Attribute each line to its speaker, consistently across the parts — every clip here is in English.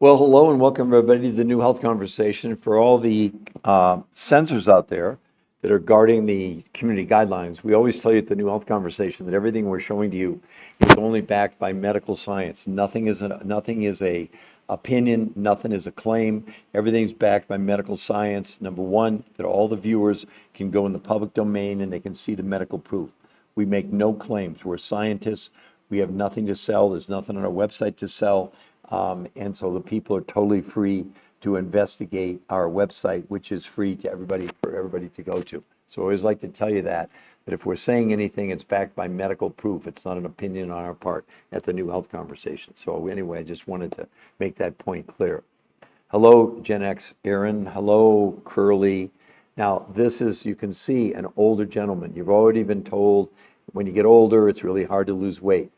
Speaker 1: Well, hello and welcome everybody to the New Health Conversation. For all the censors out there that are guarding the community guidelines, we always tell you at the New Health Conversation that everything we're showing to you is only backed by medical science. Nothing is a opinion, nothing is a claim. Everything's backed by medical science. Number one, that all the viewers can go in the public domain and they can see the medical proof. We make no claims. We're scientists. We have nothing to sell. There's nothing on our website to sell. And so the people are totally free to investigate our website, which is free to everybody, for everybody to go to. So I always like to tell you that if we're saying anything, it's backed by medical proof. It's not an opinion on our part at the New Health Conversation. So anyway, I just wanted to make that point clear. Hello, Gen X Aaron. Hello, Curly. Now, this is, you can see, an older gentleman. You've already been told when you get older, it's really hard to lose weight.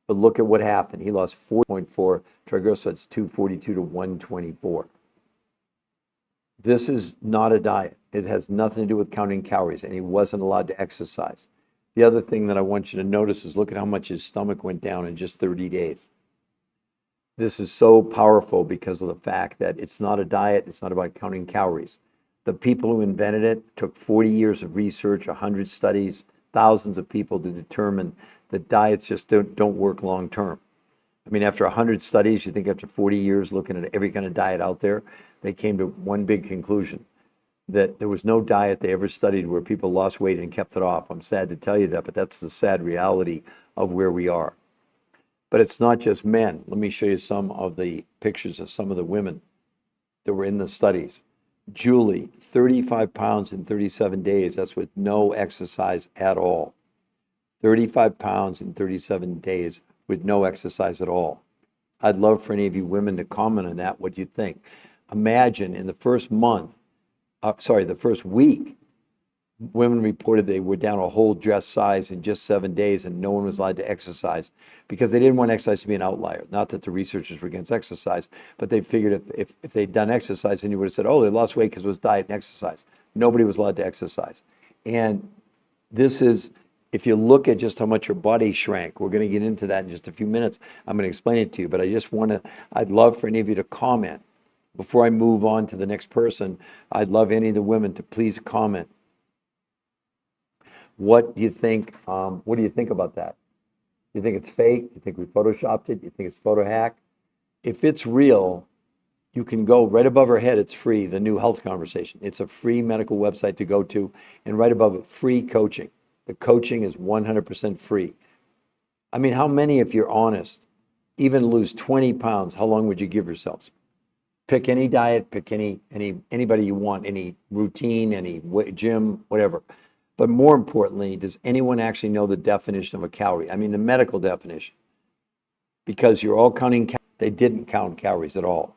Speaker 1: But look at what happened. He lost 4.4 triglycerides, 242 to 124. This is not a diet. It has nothing to do with counting calories, and he wasn't allowed to exercise. The other thing that I want you to notice is look at how much his stomach went down in just 30 days. This is so powerful because of the fact that it's not a diet. It's not about counting calories. The people who invented it took 40 years of research, 100 studies, thousands of people to determine that diets just don't work long term. I mean, after 100 studies, you think after 40 years looking at every kind of diet out there, they came to one big conclusion, that there was no diet they ever studied where people lost weight and kept it off. I'm sad to tell you that, but that's the sad reality of where we are. But it's not just men. Let me show you some of the pictures of some of the women that were in the studies. Julie, 35 pounds in 37 days. That's with no exercise at all. 35 pounds in 37 days with no exercise at all. I'd love for any of you women to comment on that. What do you think? Imagine in the first the first week, women reported they were down a whole dress size in just 7 days, and no one was allowed to exercise because they didn't want exercise to be an outlier. Not that the researchers were against exercise, but they figured if they'd done exercise, then you would have said, oh, they lost weight because it was diet and exercise. Nobody was allowed to exercise. And this is, if you look at just how much your body shrank, we're going to get into that in just a few minutes. I'm going to explain it to you, but I'd love for any of you to comment. Before I move on to the next person, I'd love any of the women to please comment. What do you think? What do you think about that? Do you think it's fake? Do you think we photoshopped it? Do you think it's photo hack? If it's real, you can go right above her head. It's free. The New Health Conversation. It's a free medical website to go to, and right above it, free coaching. The coaching is 100% free. I mean, how many, if you're honest, even lose 20 pounds, how long would you give yourselves? Pick any diet, pick anybody you want, any routine, any gym, whatever. But more importantly, does anyone actually know the definition of a calorie? I mean, the medical definition. Because you're all counting calories. They didn't count calories at all.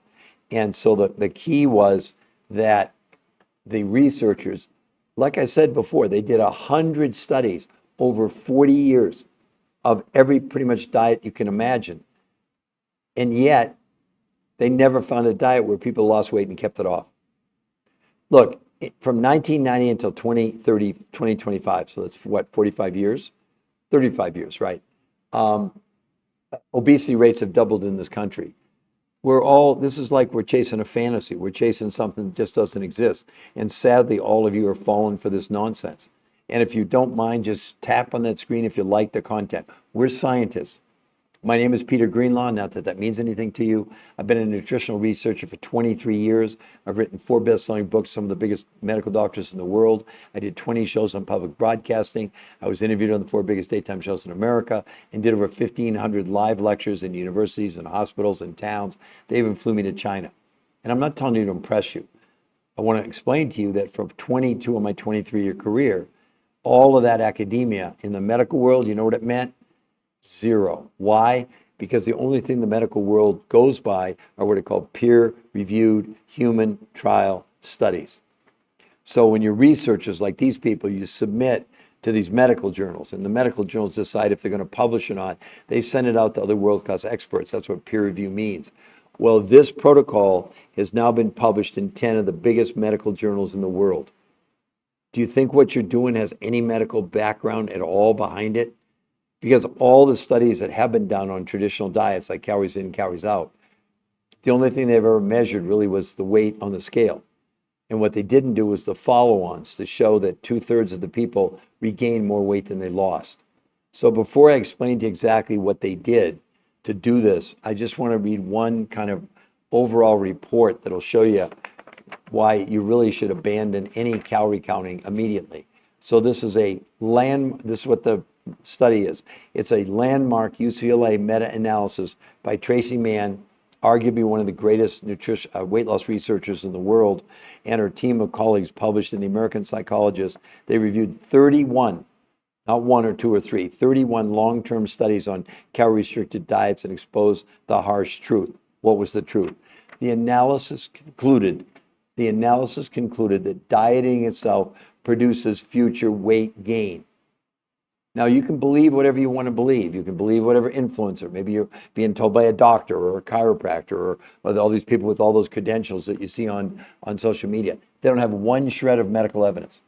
Speaker 1: And so the key was that the researchers, like I said before, they did 100 studies over 40 years of every pretty much diet you can imagine. And yet, they never found a diet where people lost weight and kept it off. Look, from 1990 until 2030, 2025, so that's what, 45 years? 35 years, right? Obesity rates have doubled in this country. This is like we're chasing a fantasy. We're chasing something that just doesn't exist. And sadly, all of you are falling for this nonsense. And if you don't mind, just tap on that screen if you like the content. We're scientists. My name is Peter Greenlaw, not that that means anything to you. I've been a nutritional researcher for 23 years. I've written 4 best-selling books, some of the biggest medical doctors in the world. I did 20 shows on public broadcasting. I was interviewed on the 4 biggest daytime shows in America and did over 1,500 live lectures in universities and hospitals and towns. They even flew me to China. And I'm not telling you to impress you. I want to explain to you that for 22 of my 23-year career, all of that academia in the medical world, you know what it meant? Zero. Why? Because the only thing the medical world goes by are what are called peer-reviewed human trial studies. So when you're researchers like these people, you submit to these medical journals, and the medical journals decide if they're going to publish or not. They send it out to other world-class experts. That's what peer review means. Well, this protocol has now been published in 10 of the biggest medical journals in the world. Do you think what you're doing has any medical background at all behind it? Because all the studies that have been done on traditional diets, like calories in, calories out, The only thing they've ever measured really was the weight on the scale. And what they didn't do was the follow-ons to show that 2/3 of the people regained more weight than they lost. So before I explain to you exactly what they did to do this, I just want to read one kind of overall report that'll show you why you really should abandon any calorie counting immediately. So this is this is what the study is. It's a landmark UCLA meta-analysis by Tracy Mann, arguably one of the greatest weight loss researchers in the world, and her team of colleagues, published in the American Psychologist. They reviewed 31, not one or two or three, 31 long-term studies on calorie-restricted diets and exposed the harsh truth. What was the truth? The analysis concluded that dieting itself produces future weight gain. Now, you can believe whatever you want to believe. You can believe whatever influencer. Maybe you're being told by a doctor or a chiropractor or all these people with all those credentials that you see on social media. They don't have one shred of medical evidence.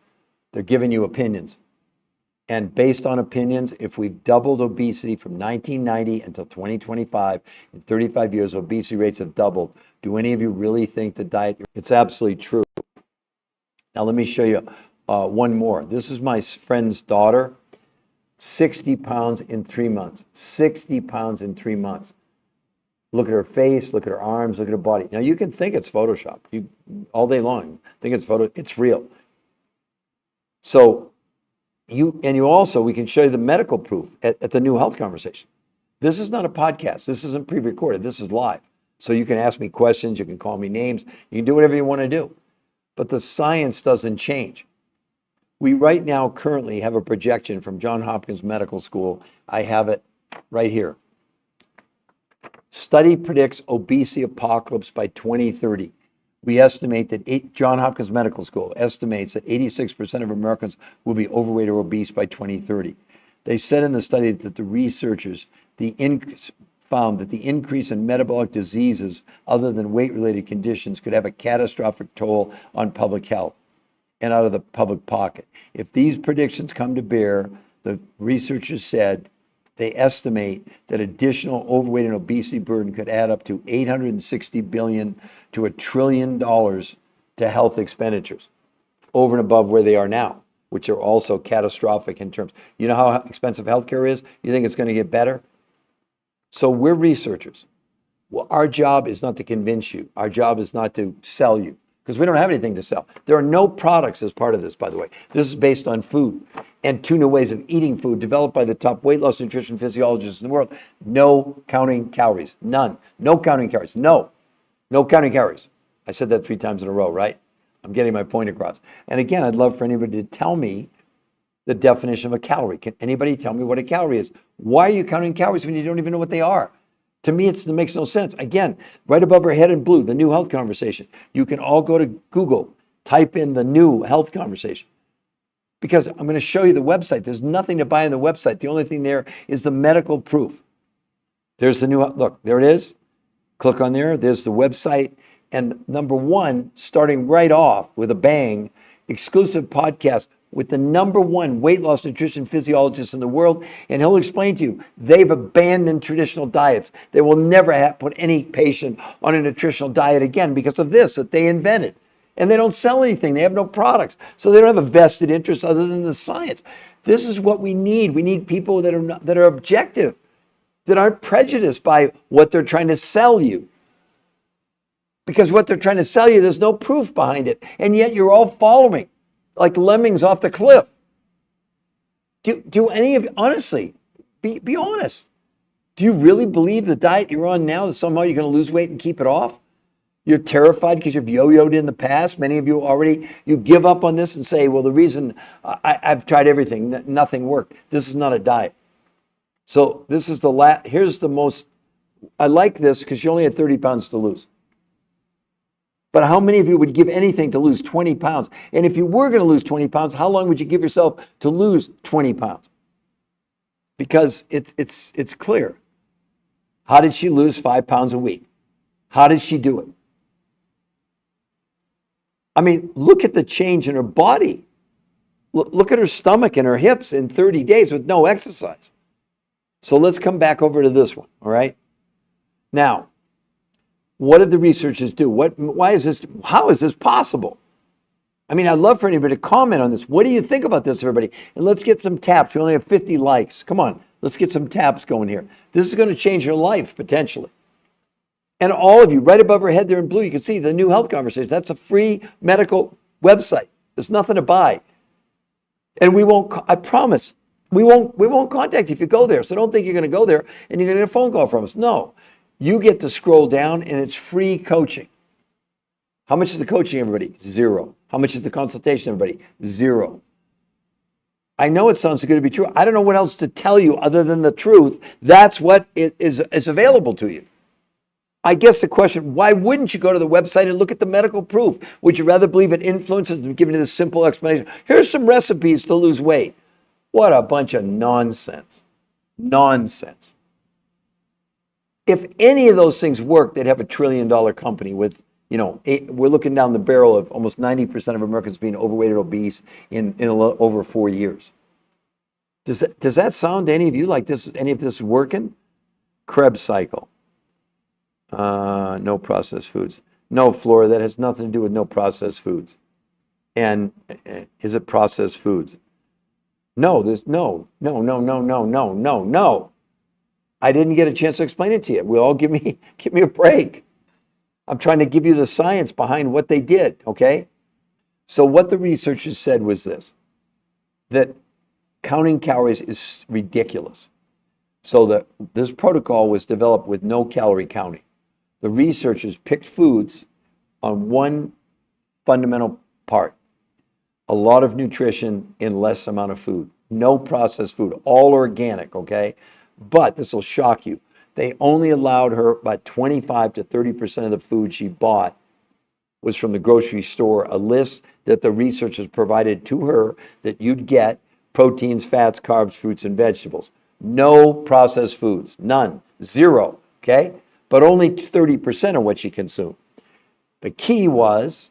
Speaker 1: They're giving you opinions. And based on opinions, if we've doubled obesity from 1990 until 2025, in 35 years, obesity rates have doubled. Do any of you really think the diet? It's absolutely true. Now, let me show you one more. This is my friend's daughter. 60 pounds in 3 months. 60 pounds in 3 months. Look at her face, look at her arms, look at her body. Now, you can think it's Photoshop. You all day long think it's real. So you also, we can show you the medical proof at the New Health Conversation. This is not a podcast. This isn't pre-recorded. This is live. So you can ask me questions, you can call me names, you can do whatever you want to do. But the science doesn't change. We right now currently have a projection from Johns Hopkins Medical School. I have it right here. Study predicts obesity apocalypse by 2030. We estimate that Johns Hopkins Medical School estimates that 86% of Americans will be overweight or obese by 2030. They said in the study that the researchers found that the increase in metabolic diseases other than weight-related conditions could have a catastrophic toll on public health and out of the public pocket. If these predictions come to bear, the researchers said they estimate that additional overweight and obesity burden could add up to $860 billion to $1 trillion to health expenditures, over and above where they are now, which are also catastrophic in terms. You know how expensive healthcare is? You think it's going to get better? So we're researchers. Well, our job is not to convince you. Our job is not to sell you, because we don't have anything to sell. There are no products as part of this, by the way. This is based on food and 2 new ways of eating food developed by the top weight loss nutrition physiologists in the world. No counting calories. None. No counting calories. No. No counting calories. I said that 3 times in a row, right? I'm getting my point across. And again, I'd love for anybody to tell me the definition of a calorie. Can anybody tell me what a calorie is? Why are you counting calories when you don't even know what they are? To me, it makes no sense. Again, right above our head in blue, the New Health Conversation. You can all go to Google, type in the New Health Conversation. Because I'm going to show you the website. There's nothing to buy on the website. The only thing there is the medical proof. There's the new, look, there it is. Click on there. There's the website. And number 1, starting right off with a bang, exclusive podcast with the number 1 weight loss nutrition physiologist in the world, and he'll explain to you they've abandoned traditional diets. They will never put any patient on a nutritional diet again because of this that they invented. And they don't sell anything. They have no products. So they don't have a vested interest other than the science. This is what we need. We need people that are objective, that aren't prejudiced by what they're trying to sell you. Because what they're trying to sell you, there's no proof behind it. And yet you're all following like lemmings off the cliff. Do any of you, honestly, be honest. Do you really believe the diet you're on now that somehow you're going to lose weight and keep it off? You're terrified because you've yo-yoed in the past. Many of you you give up on this and say, well, the reason I've tried everything, nothing worked. This is not a diet. So this is here's the most, I like this because you only had 30 pounds to lose. But how many of you would give anything to lose 20 pounds? And if you were going to lose 20 pounds, how long would you give yourself to lose 20 pounds? Because it's clear. How did she lose 5 pounds a week? How did she do it? I mean, look at the change in her body. Look at her stomach and her hips in 30 days with no exercise. So let's come back over to this one, all right? Now, What did the researchers do? Why is this, how is this possible? I mean, I'd love for anybody to comment on this. What do you think about this, everybody? And let's get some taps. We only have 50 likes. Come on, let's get some taps going here. This is going to change your life, potentially. And all of you, right above our head there in blue, you can see the New Health Conversation. That's a free medical website. There's nothing to buy. And we won't, I promise, we won't contact you if you go there. So don't think you're going to go there and you're going to get a phone call from us. No, you get to scroll down and it's free coaching. How much is the coaching, everybody? $0. How much is the consultation, everybody? $0. I know it sounds good to be true. I don't know what else to tell you other than the truth. That's what is available to you. I guess the question, why wouldn't you go to the website and look at the medical proof? Would you rather believe it influences than giving you this simple explanation? Here's some recipes to lose weight. What a bunch of nonsense. Nonsense. If any of those things work, they'd have $1 trillion company with, you know, we're looking down the barrel of almost 90% of Americans being overweight or obese in over 4 years. Does that sound to any of you like this? Any of this is working? Krebs cycle. No processed foods. No, Flora, that has nothing to do with no processed foods. And is it processed foods? No, no. I didn't get a chance to explain it to you. Well, give me a break. I'm trying to give you the science behind what they did, okay? So what the researchers said was this, that counting calories is ridiculous. So this protocol was developed with no calorie counting. The researchers picked foods on one fundamental part, a lot of nutrition in less amount of food, no processed food, all organic, okay? But this will shock you. They only allowed her about 25 to 30% of the food she bought was from the grocery store, a list that the researchers provided to her that you'd get proteins, fats, carbs, fruits, and vegetables. No processed foods, none, 0, okay? But only 30% of what she consumed. The key was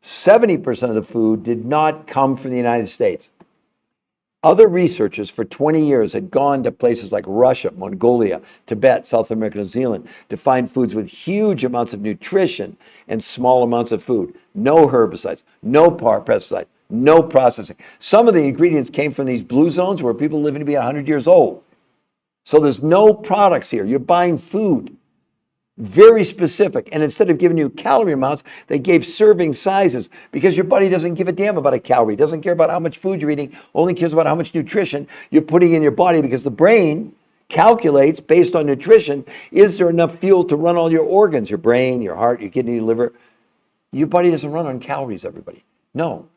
Speaker 1: 70% of the food did not come from the United States. Other researchers for 20 years had gone to places like Russia, Mongolia, Tibet, South America, New Zealand to find foods with huge amounts of nutrition and small amounts of food. No herbicides, no pesticides, no processing. Some of the ingredients came from these blue zones where people living to be 100 years old. So there's no products here. You're buying food. Very specific. And instead of giving you calorie amounts, they gave serving sizes because your body doesn't give a damn about a calorie, doesn't care about how much food you're eating, only cares about how much nutrition you're putting in your body because the brain calculates based on nutrition, is there enough fuel to run all your organs, your brain, your heart, your kidney, your liver? Your body doesn't run on calories, everybody. No.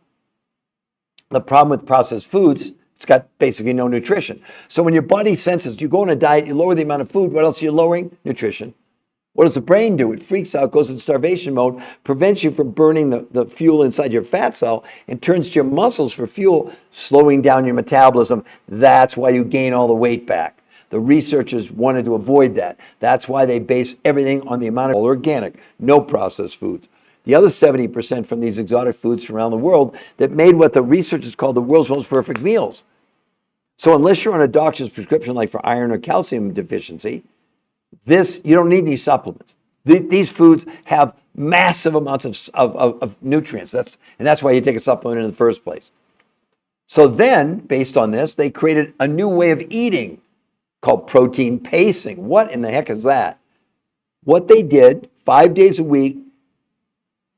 Speaker 1: The problem with processed foods, it's got basically no nutrition. So when your body senses, you go on a diet, you lower the amount of food, what else are you lowering? Nutrition. What does the brain do? It freaks out, goes in starvation mode, prevents you from burning the fuel inside your fat cell and turns to your muscles for fuel, slowing down your metabolism. That's why you gain all the weight back. The researchers wanted to avoid that. That's why they base everything on the amount of all organic, no processed foods. The other 70% from these exotic foods from around the world that made what the researchers call the world's most perfect meals. So unless you're on a doctor's prescription like for iron or calcium deficiency, you don't need any supplements. These foods have massive amounts of nutrients. That's why you take a supplement in the first place. So then, based on this, they created a new way of eating called protein pacing. What in the heck is that? What they did 5 days a week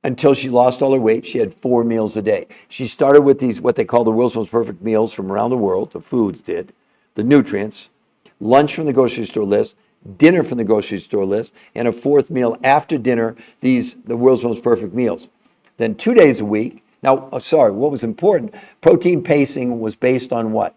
Speaker 1: until she lost all her weight, she had 4 meals a day. She started with these, what they call the world's most perfect meals from around the world, the foods did, the nutrients, lunch from the grocery store list, dinner from the grocery store list, and a 4th meal after dinner, the world's most perfect meals. Then 2 days a week, what was important, protein pacing was based on what?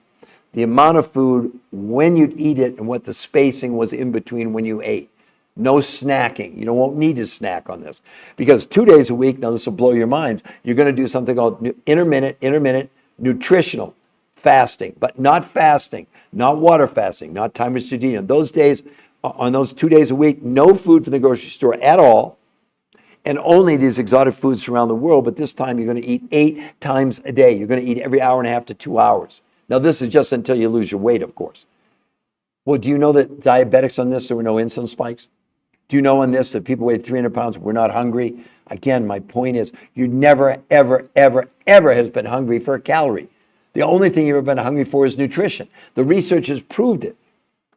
Speaker 1: The amount of food, when you'd eat it, and what the spacing was in between when you ate. No snacking. You won't need to snack on this. Because 2 days a week, now this will blow your minds, you're going to do something called intermittent nutritional fasting, but not fasting, not water fasting, not time restricted eating. Those days, on those 2 days a week, no food from the grocery store at all, and only these exotic foods from around the world, but this time you're going to eat 8 times a day. You're going to eat every hour and a half to 2 hours. Now, this is just until you lose your weight, of course. Well, do you know that diabetics on this, there were no insulin spikes? Do you know on this that people weigh 300 pounds were not hungry? Again, my point is you never, ever, ever, ever has been hungry for a calorie. The only thing you've ever been hungry for is nutrition. The research has proved it.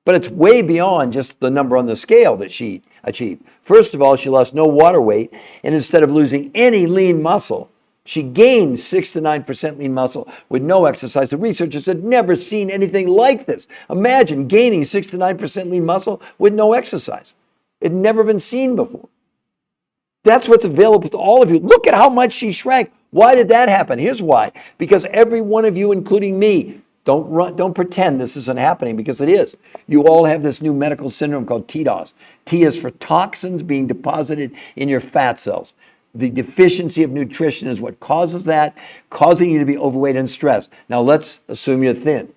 Speaker 1: But it's way beyond just the number on the scale that she achieved. First of all, she lost no water weight, and instead of losing any lean muscle, she gained 6 to 9% lean muscle with no exercise. The researchers had never seen anything like this. Imagine gaining 6 to 9% lean muscle with no exercise. It had never been seen before. That's what's available to all of you. Look at how much she shrank. Why did that happen? Here's why. Because every one of you, including me, don't pretend this isn't happening, because it is. You all have this new medical syndrome called TDOS. T is for toxins being deposited in your fat cells. The deficiency of nutrition is what causes that, causing you to be overweight and stressed. Now let's assume you're thin.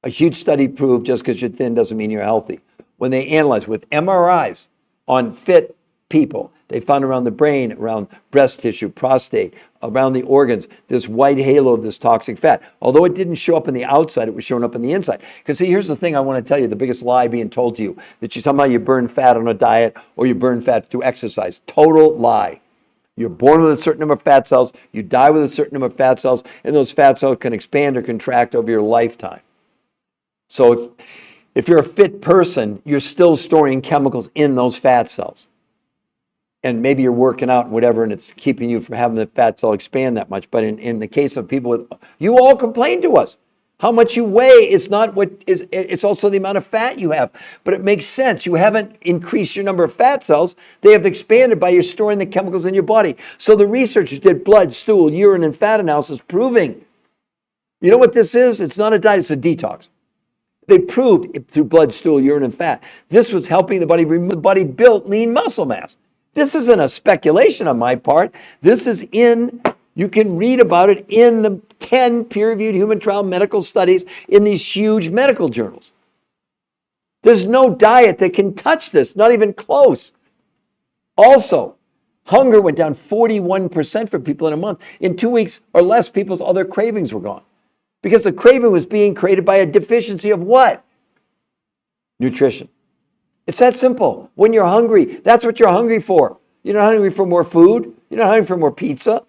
Speaker 1: A huge study proved just because you're thin doesn't mean you're healthy. When they analyzed with MRIs on fit people, they found around the brain, around breast tissue, prostate, around the organs, this white halo of this toxic fat. Although it didn't show up on the outside, it was showing up on the inside. Because see, here's the thing I want to tell you, the biggest lie being told to you, that somehow you burn fat on a diet or you burn fat through exercise. Total lie. You're born with a certain number of fat cells, you die with a certain number of fat cells, and those fat cells can expand or contract over your lifetime. So if you're a fit person, you're still storing chemicals in those fat cells. And maybe you're working out and whatever, and it's keeping you from having the fat cell expand that much. But in the case of people with, you all complain to us. How much you weigh is not what is, it's also the amount of fat you have. But it makes sense. You haven't increased your number of fat cells. They have expanded by you storing the chemicals in your body. So the researchers did blood, stool, urine, and fat analysis proving, you know what this is? It's not a diet, it's a detox. They proved it through blood, stool, urine, and fat. This was helping the body, the body built lean muscle mass. This isn't a speculation on my part. This is you can read about it in the 10 peer-reviewed human trial medical studies in these huge medical journals. There's no diet that can touch this, not even close. Also, hunger went down 41% for people in a month. In 2 weeks or less, people's other cravings were gone. Because the craving was being created by a deficiency of what? Nutrition. It's that simple. When you're hungry, that's what you're hungry for. You're not hungry for more food. You're not hungry for more pizza.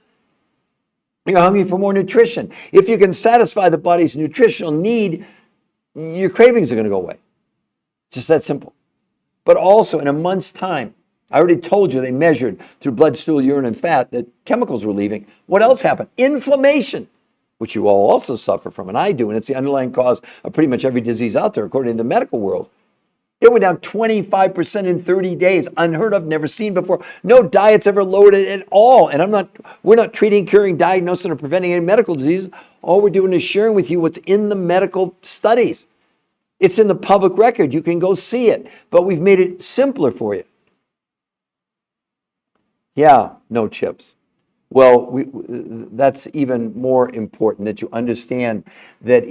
Speaker 1: You're hungry for more nutrition. If you can satisfy the body's nutritional need, your cravings are going to go away. Just that simple. But also in a month's time, I already told you they measured through blood, stool, urine, and fat that chemicals were leaving. What else happened? Inflammation, which you all also suffer from, and I do, and it's the underlying cause of pretty much every disease out there, according to the medical world. It went down 25% in 30 days, unheard of, never seen before. No diet's ever lowered it at all. And we're not treating, curing, diagnosing, or preventing any medical disease. All we're doing is sharing with you what's in the medical studies. It's in the public record. You can go see it. But we've made it simpler for you. Yeah, no chips. Well, that's even more important, that you understand that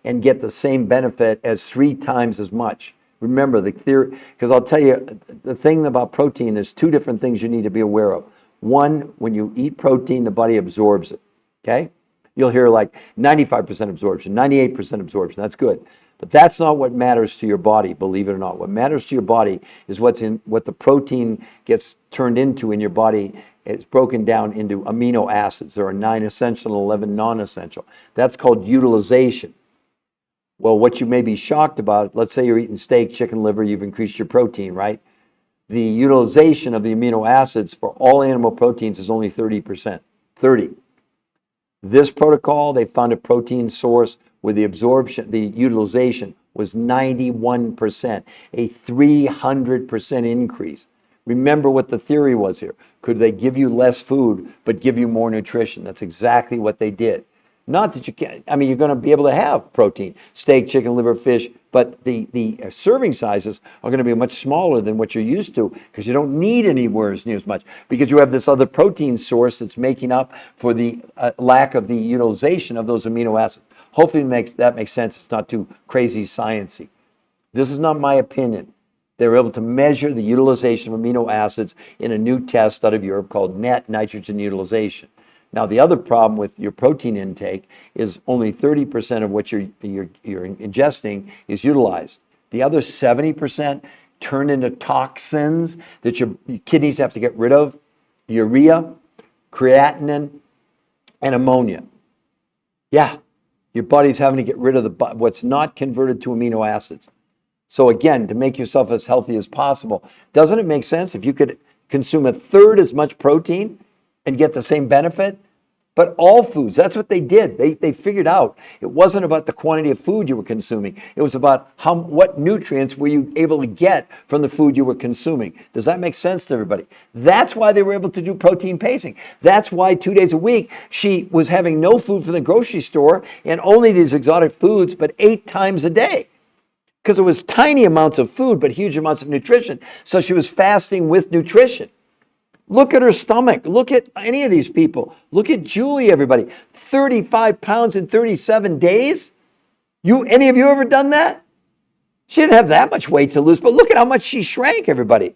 Speaker 1: and get the same benefit as 3 times as much. Remember the theory, because I'll tell you the thing about protein, there's 2 different things you need to be aware of. One, when you eat protein, the body absorbs it, okay? You'll hear like 95% absorption, 98% absorption, that's good. But that's not what matters to your body, believe it or not. What matters to your body is what the protein gets turned into in your body. It's broken down into amino acids. There are 9 essential and 11 non-essential. That's called utilization. Well, what you may be shocked about, let's say you're eating steak, chicken liver, you've increased your protein, right? The utilization of the amino acids for all animal proteins is only 30%. 30. This protocol, they found a protein source where the utilization was 91%, a 300% increase. Remember what the theory was here. Could they give you less food, but give you more nutrition? That's exactly what they did. Not that you can't, I mean, you're going to be able to have protein, steak, chicken, liver, fish, but the serving sizes are going to be much smaller than what you're used to, because you don't need anywhere near as much, because you have this other protein source that's making up for the lack of the utilization of those amino acids. Hopefully that makes sense. It's not too crazy sciencey. This is not my opinion. They were able to measure the utilization of amino acids in a new test out of Europe called net nitrogen utilization. Now, the other problem with your protein intake is only 30% of what you're ingesting is utilized. The other 70% turn into toxins that your kidneys have to get rid of: urea, creatinine, and ammonia. Yeah, your body's having to get rid of what's not converted to amino acids. So again, to make yourself as healthy as possible, doesn't it make sense if you could consume a third as much protein and get the same benefit? But all foods, that's what they did. They figured out it wasn't about the quantity of food you were consuming. It was about what nutrients were you able to get from the food you were consuming. Does that make sense to everybody? That's why they were able to do protein pacing. That's why 2 days a week she was having no food from the grocery store and only these exotic foods, but 8 times a day. Because it was tiny amounts of food, but huge amounts of nutrition. So she was fasting with nutrition. Look at her stomach. Look at any of these people. Look at Julie, everybody. 35 pounds in 37 days? Any of you ever done that? She didn't have that much weight to lose, but look at how much she shrank, everybody.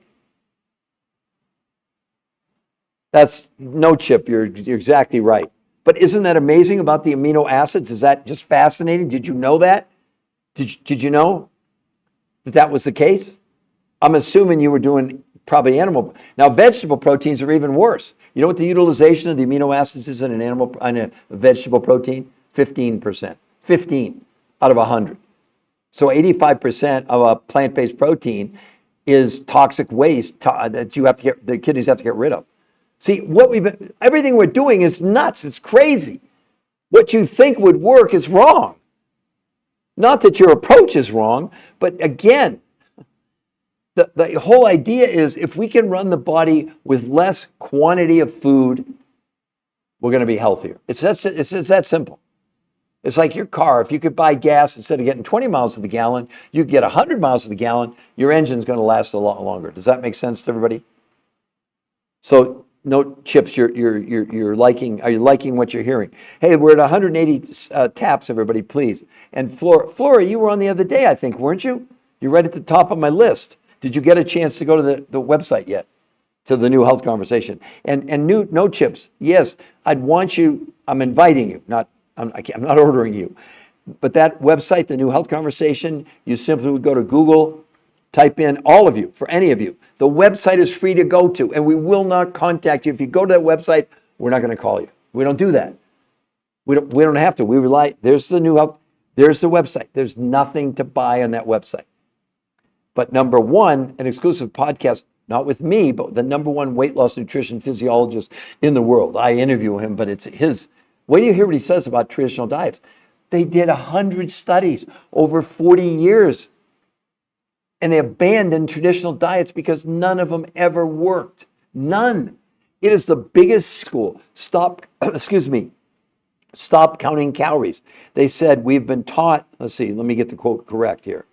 Speaker 1: That's no, Chip, you're exactly right. But isn't that amazing about the amino acids? Is that just fascinating? Did you know that? Did you know that was the case? I'm assuming you were doing probably animal. Now, vegetable proteins are even worse. You know what the utilization of the amino acids is in a vegetable protein? 15%. 15 out of 100. So 85% of a plant-based protein is toxic waste that the kidneys have to get rid of. See, everything we're doing is nuts. It's crazy. What you think would work is wrong. Not that your approach is wrong, but again, the whole idea is if we can run the body with less quantity of food, we're going to be healthier. It's that simple. It's like your car. If you could buy gas instead of getting 20 miles to the gallon, you get 100 miles to the gallon, your engine's going to last a lot longer. Does that make sense to everybody? So, no, Chips, are you liking what you're hearing? Hey, we're at 180 taps, everybody, please. And Flora, you were on the other day, I think, weren't you? You're right at the top of my list. Did you get a chance to go to the website yet? To the New Health Conversation. And no, Chips, yes, I'd want you, I'm inviting you, I'm not ordering you. But that website, the New Health Conversation, you simply would go to Google, type in, all of you, for any of you. The website is free to go to, and we will not contact you. If you go to that website, we're not going to call you. We don't do that. We don't have to. We rely, there's the New Health, there's the website. There's nothing to buy on that website. But number one, an exclusive podcast, not with me, but the number one weight loss nutrition physiologist in the world. I interview him, but it's his. Wait till you hear what he says about traditional diets. They did 100 studies over 40 years. And they abandoned traditional diets because none of them ever worked. None. It is the biggest school. Stop counting calories. They said, we've been taught, let me get the quote correct here.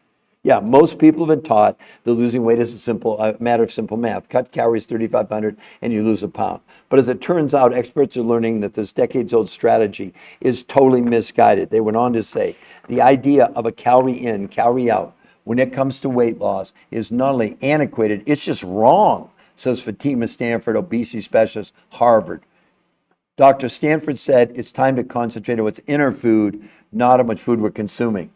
Speaker 1: Yeah, most people have been taught that losing weight is a matter of simple math. Cut calories 3,500 and you lose a pound. But as it turns out, experts are learning that this decades-old strategy is totally misguided. They went on to say, the idea of a calorie in, calorie out, when it comes to weight loss, is not only antiquated, it's just wrong, says Fatima Stanford, obesity specialist, Harvard. Dr. Stanford said it's time to concentrate on what's in our food, not how much food we're consuming.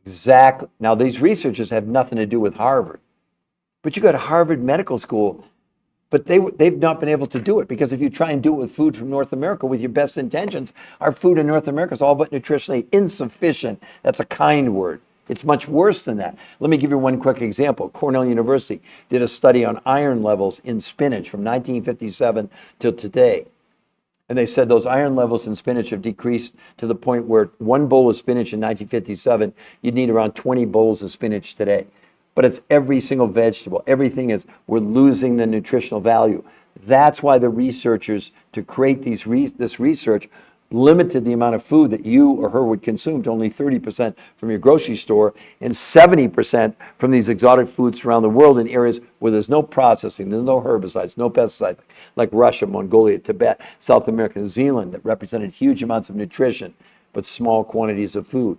Speaker 1: Exactly. Now, these researchers have nothing to do with Harvard. But you go to Harvard Medical School, but they've not been able to do it, because if you try and do it with food from North America with your best intentions, our food in North America is all but nutritionally insufficient. That's a kind word. It's much worse than that. Let me give you one quick example. Cornell University did a study on iron levels in spinach from 1957 till today. And they said those iron levels in spinach have decreased to the point where one bowl of spinach in 1957, you'd need around 20 bowls of spinach today. But it's every single vegetable. Everything is, we're losing the nutritional value. That's why the researchers, to create this research, limited the amount of food that you or her would consume to only 30% from your grocery store and 70% from these exotic foods around the world in areas where there's no processing, there's no herbicides, no pesticides, like Russia, Mongolia, Tibet, South America, New Zealand, that represented huge amounts of nutrition, but small quantities of food.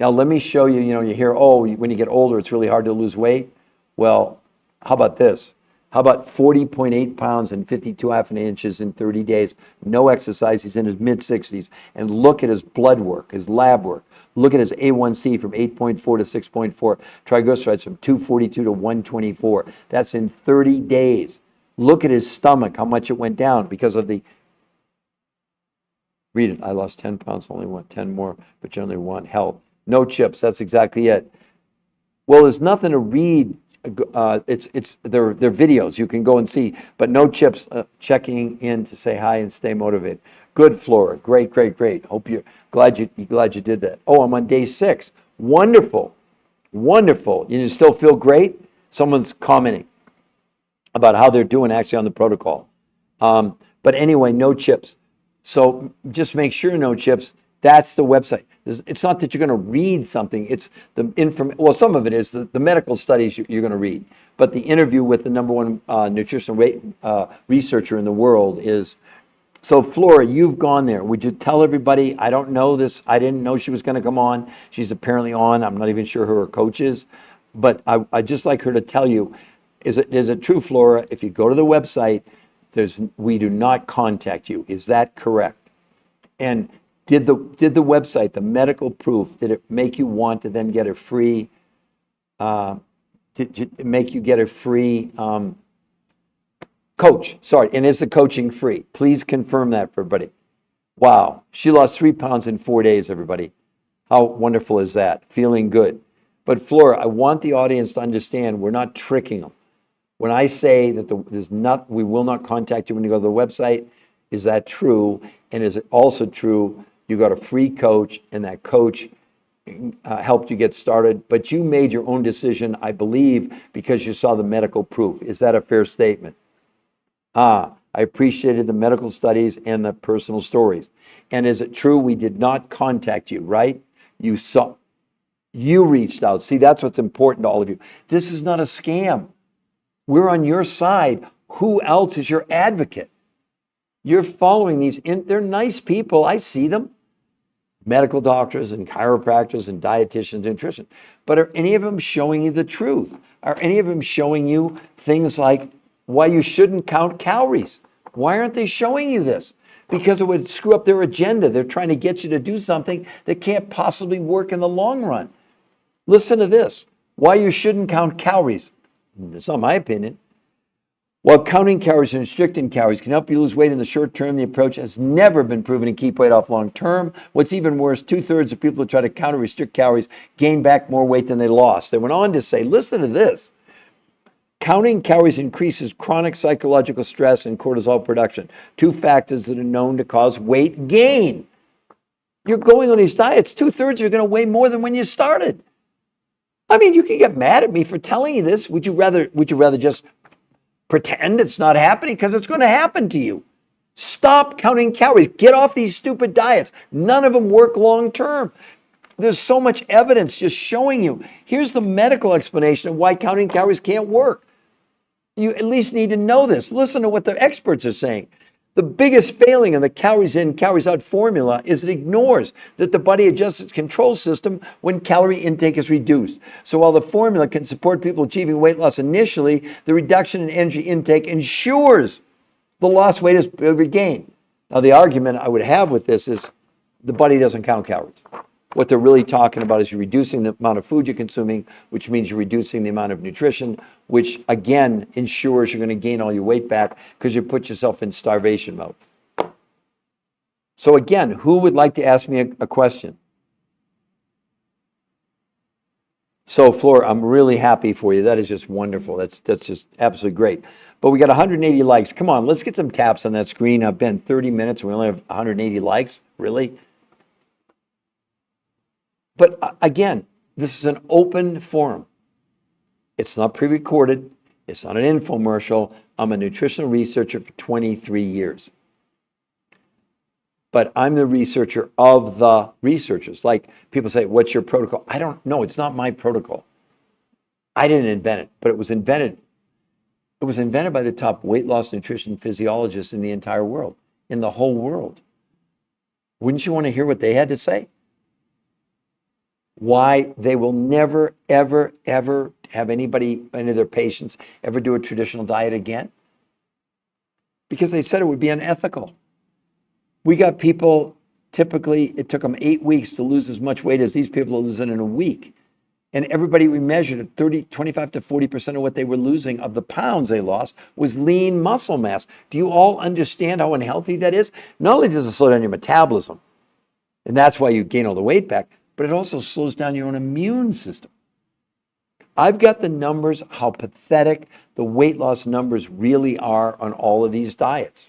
Speaker 1: Now, let me show you, you hear, when you get older, it's really hard to lose weight. Well, how about this? How about 40.8 pounds and 52.5 inches in 30 days? No exercise. He's in his mid-60s. And look at his blood work, his lab work. Look at his A1C from 8.4 to 6.4. Triglycerides from 242 to 124. That's in 30 days. Look at his stomach, how much it went down because of the... Read it. I lost 10 pounds, only want 10 more, but you only want health. No chips. That's exactly it. Well, there's nothing to read. They're videos you can go and see, but no chips. Checking in to say hi and stay motivated. Good, Flora. Great, great, great. Hope you're glad you did that. Oh, I'm on day 6. Wonderful, wonderful. You still feel great? Someone's commenting about how they're doing actually on the protocol. But anyway, no chips. So just make sure no chips. That's the website. It's not that you're going to read something. It's the well, some of it is the medical studies you're going to read. But the interview with the #1 nutritional researcher in the world is. So Flora, you've gone there. Would you tell everybody? I don't know this. I didn't know she was going to come on. She's apparently on. I'm not even sure who her coach is. But I'd just like her to tell you, is it true, Flora? If you go to the website, we do not contact you. Is that correct? And did the website, the medical proof, did it make you want to then get a free? Did it make you get a free coach? Sorry, and is the coaching free? Please confirm that for everybody. Wow, she lost 3 pounds in 4 days. Everybody, how wonderful is that? Feeling good. But Flora, I want the audience to understand we're not tricking them. When I say that we will not contact you when you go to the website, is that true? And is it also true you got a free coach and that coach helped you get started, but you made your own decision, I believe, because you saw the medical proof. Is that a fair statement? I appreciated the medical studies and the personal stories. And is it true we did not contact you, right? You reached out. See, that's what's important to all of you. This is not a scam. We're on your side. Who else is your advocate? You're following these. They're nice people. I see them. Medical doctors and chiropractors and dietitians, nutrition. But are any of them showing you the truth? Are any of them showing you things like why you shouldn't count calories? Why aren't they showing you this? Because it would screw up their agenda. They're trying to get you to do something that can't possibly work in the long run. Listen to this. Why you shouldn't count calories. It's not my opinion. While counting calories and restricting calories can help you lose weight in the short term, the approach has never been proven to keep weight off long term. What's even worse, 2/3 of people who try to count or restrict calories gain back more weight than they lost. They went on to say, listen to this. Counting calories increases chronic psychological stress and cortisol production, 2 factors that are known to cause weight gain. You're going on these diets, 2/3 are going to weigh more than when you started. I mean, you can get mad at me for telling you this. Would you rather just pretend it's not happening? Because it's going to happen to you. Stop counting calories. Get off these stupid diets. None of them work long term. There's so much evidence just showing you. Here's the medical explanation of why counting calories can't work. You at least need to know this. Listen to what the experts are saying. The biggest failing in the calories in, calories out formula is it ignores that the body adjusts its control system when calorie intake is reduced. So while the formula can support people achieving weight loss initially, the reduction in energy intake ensures the lost weight is regained. Now, the argument I would have with this is the body doesn't count calories. What they're really talking about is you're reducing the amount of food you're consuming, which means you're reducing the amount of nutrition, which again ensures you're going to gain all your weight back because you put yourself in starvation mode. So again, who would like to ask me a question? So Flora, I'm really happy for you. That is just wonderful. That's just absolutely great. But we got 180 likes. Come on, let's get some taps on that screen. I've been 30 minutes. We only have 180 likes. Really? But again, this is an open forum. It's not pre-recorded. It's not an infomercial. I'm a nutritional researcher for 23 years. But I'm the researcher of the researchers. Like people say, what's your protocol? I don't know. It's not my protocol. I didn't invent it, but it was invented. It was invented by the top weight loss nutrition physiologists in the entire world, in the whole world. Wouldn't you want to hear what they had to say? Why they will never, ever, ever, have any of their patients ever do a traditional diet again? Because they said it would be unethical. We got people, typically, it took them 8 weeks to lose as much weight as these people are losing in a week. And everybody we measured at 25 to 40% of what they were losing of the pounds they lost was lean muscle mass. Do you all understand how unhealthy that is? Not only does it slow down your metabolism, and that's why you gain all the weight back, but it also slows down your own immune system. I've got the numbers, how pathetic the weight loss numbers really are on all of these diets.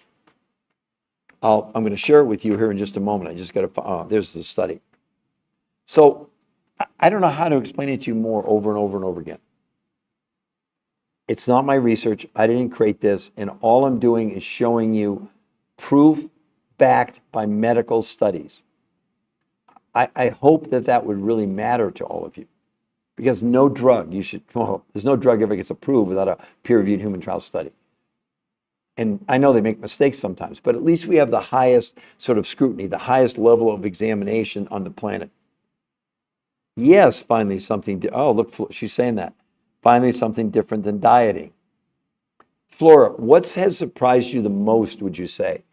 Speaker 1: I'm going to share it with you here in just a moment. I just got to, there's the study. So I don't know how to explain it to you more over and over and over again. It's not my research. I didn't create this. And all I'm doing is showing you proof backed by medical studies. I hope that would really matter to all of you. Because no drug, there's no drug ever gets approved without a peer-reviewed human trial study. And I know they make mistakes sometimes, but at least we have the highest sort of scrutiny, the highest level of examination on the planet. Yes, finally something, oh, look, she's saying that. Finally something different than dieting. Flora, what has surprised you the most, would you say?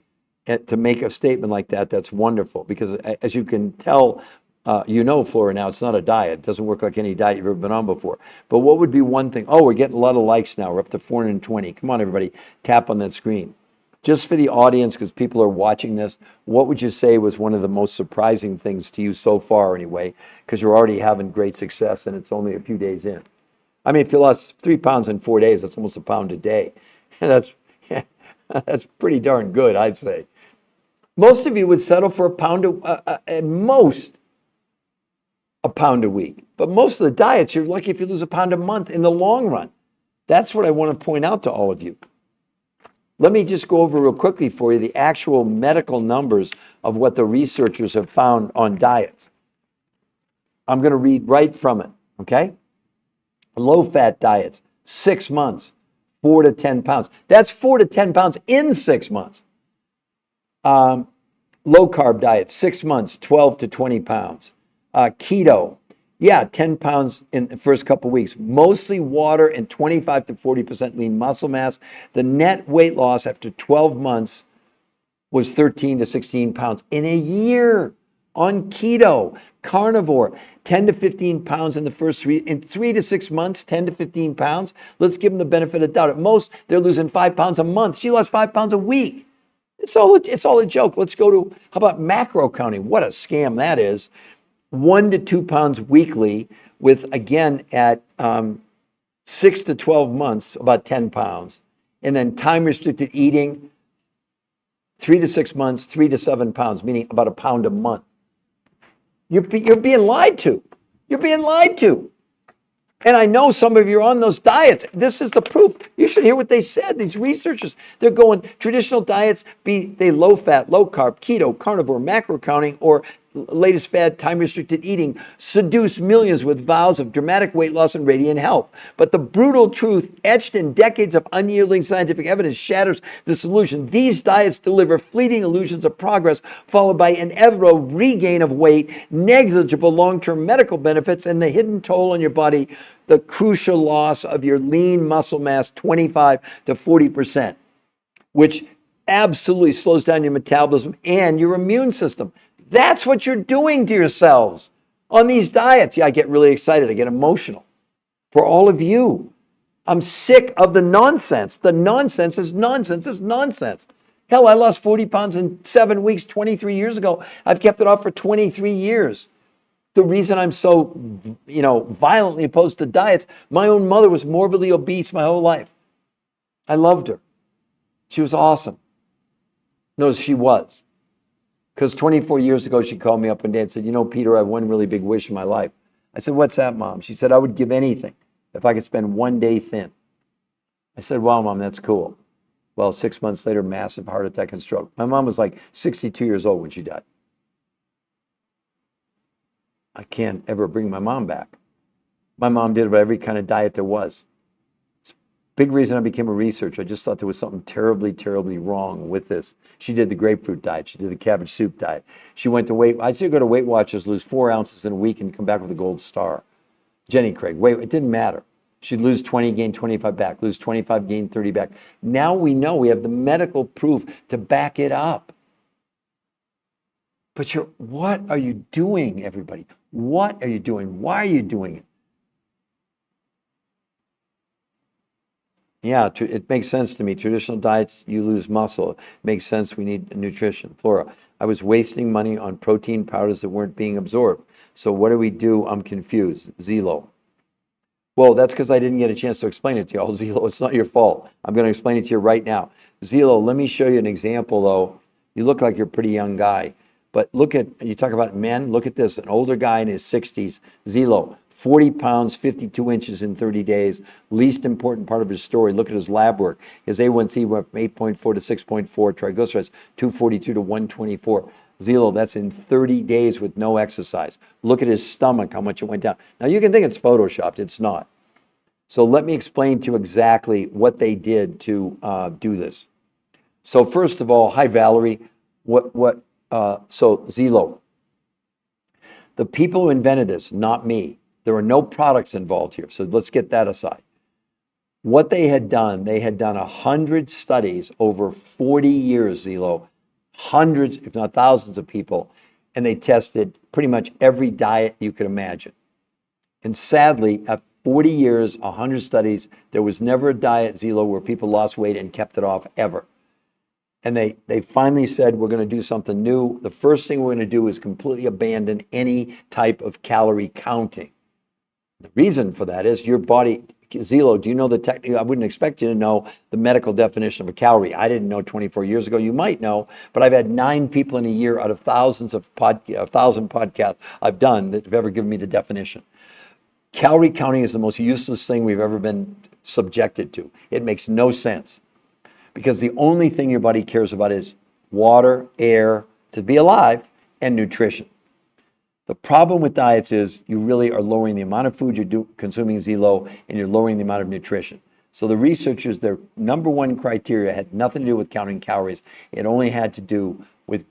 Speaker 1: To make a statement like that, that's wonderful. Because as you can tell, Flora, now it's not a diet. It doesn't work like any diet you've ever been on before. But what would be one thing? Oh, we're getting a lot of likes now. We're up to 420. Come on, everybody. Tap on that screen. Just for the audience, because people are watching this, what would you say was one of the most surprising things to you so far anyway? Because you're already having great success and it's only a few days in. I mean, if you lost 3 pounds in 4 days, that's almost a pound a day. That's pretty darn good, I'd say. Most of you would settle for a pound, at most, a pound a week. But most of the diets, you're lucky if you lose a pound a month in the long run. That's what I want to point out to all of you. Let me just go over real quickly for you the actual medical numbers of what the researchers have found on diets. I'm going to read right from it, okay? Low-fat diets, 6 months, 4 to 10 pounds. That's 4 to 10 pounds in 6 months. Low-carb diet, 6 months, 12 to 20 pounds. Keto, 10 pounds in the first couple of weeks. Mostly water and 25 to 40% lean muscle mass. The net weight loss after 12 months was 13 to 16 pounds in a year on keto. Carnivore, 10 to 15 pounds in the first in 3 to 6 months, 10 to 15 pounds. Let's give them the benefit of doubt. At most, they're losing 5 pounds a month. She lost 5 pounds a week. It's all a joke. Let's go to, how about macro counting? What a scam that is. 1 to 2 pounds weekly with, again, at 6 to 12 months, about 10 pounds. And then time-restricted eating, 3 to 6 months, 3 to 7 pounds, meaning about a pound a month. You're being lied to. You're being lied to. And I know some of you are on those diets. This is the proof. You should hear what they said. These researchers, they're going traditional diets, be they low fat, low carb, keto, carnivore, macro counting, or latest fad, time-restricted eating, seduce millions with vows of dramatic weight loss and radiant health. But the brutal truth, etched in decades of unyielding scientific evidence, shatters this illusion. These diets deliver fleeting illusions of progress, followed by inevitable regain of weight, negligible long-term medical benefits, and the hidden toll on your body, the crucial loss of your lean muscle mass, 25 to 40%, which absolutely slows down your metabolism and your immune system. That's what you're doing to yourselves on these diets. Yeah, I get really excited. I get emotional for all of you. I'm sick of the nonsense. The nonsense is nonsense is nonsense. Hell, I lost 40 pounds in 7 weeks 23 years ago. I've kept it off for 23 years. The reason I'm so, violently opposed to diets, my own mother was morbidly obese my whole life. I loved her. She was awesome. Notice she was. Because 24 years ago, she called me up one day and said, Peter, I have one really big wish in my life. I said, what's that, Mom? She said, I would give anything if I could spend 1 day thin. I said, wow, Mom, that's cool. Well, 6 months later, massive heart attack and stroke. My mom was like 62 years old when she died. I can't ever bring my mom back. My mom did every kind of diet there was. Big reason I became a researcher. I just thought there was something terribly, terribly wrong with this. She did the grapefruit diet. She did the cabbage soup diet. She went to I see her go to Weight Watchers, lose 4 ounces in a week and come back with a gold star. Jenny Craig, it didn't matter. She'd lose 20, gain 25 back, lose 25, gain 30 back. Now we know, we have the medical proof to back it up. But what are you doing, everybody? What are you doing? Why are you doing it? Yeah, it makes sense to me. Traditional diets, you lose muscle. It makes sense, we need nutrition. Flora, I was wasting money on protein powders that weren't being absorbed. So what do we do? I'm confused. Zelo. Well, that's because I didn't get a chance to explain it to you all, Zelo. It's not your fault. I'm going to explain it to you right now. Zelo, let me show you an example, though. You look like you're a pretty young guy. But look at, you talk about men, look at this, an older guy in his 60s, Zelo, 40 pounds, 52 inches in 30 days. Least important part of his story, look at his lab work. His A1C went from 8.4 to 6.4, triglycerides 242 to 124. Zelo, that's in 30 days with no exercise. Look at his stomach, how much it went down. Now you can think it's photoshopped, it's not. So let me explain to you exactly what they did to do this. So first of all, hi Valerie, so Zelo, the people who invented this, not me. There were no products involved here, so let's get that aside. What they had done 100 studies over 40 years, Zelo, hundreds, if not thousands of people, and they tested pretty much every diet you could imagine. And sadly, at 40 years, 100 studies, there was never a diet, Zelo, where people lost weight and kept it off ever. And they finally said, we're going to do something new. The first thing we're going to do is completely abandon any type of calorie counting. The reason for that is your body, Zelo, do you know the technical? I wouldn't expect you to know the medical definition of a calorie. I didn't know 24 years ago. You might know, but I've had 9 people in a year out of thousands of 1,000 podcasts I've done that have ever given me the definition. Calorie counting is the most useless thing we've ever been subjected to. It makes no sense because the only thing your body cares about is water, air, to be alive, and nutrition. The problem with diets is you really are lowering the amount of food you're consuming, Zelo, and you're lowering the amount of nutrition. So the researchers, their number one criteria had nothing to do with counting calories. It only had to do with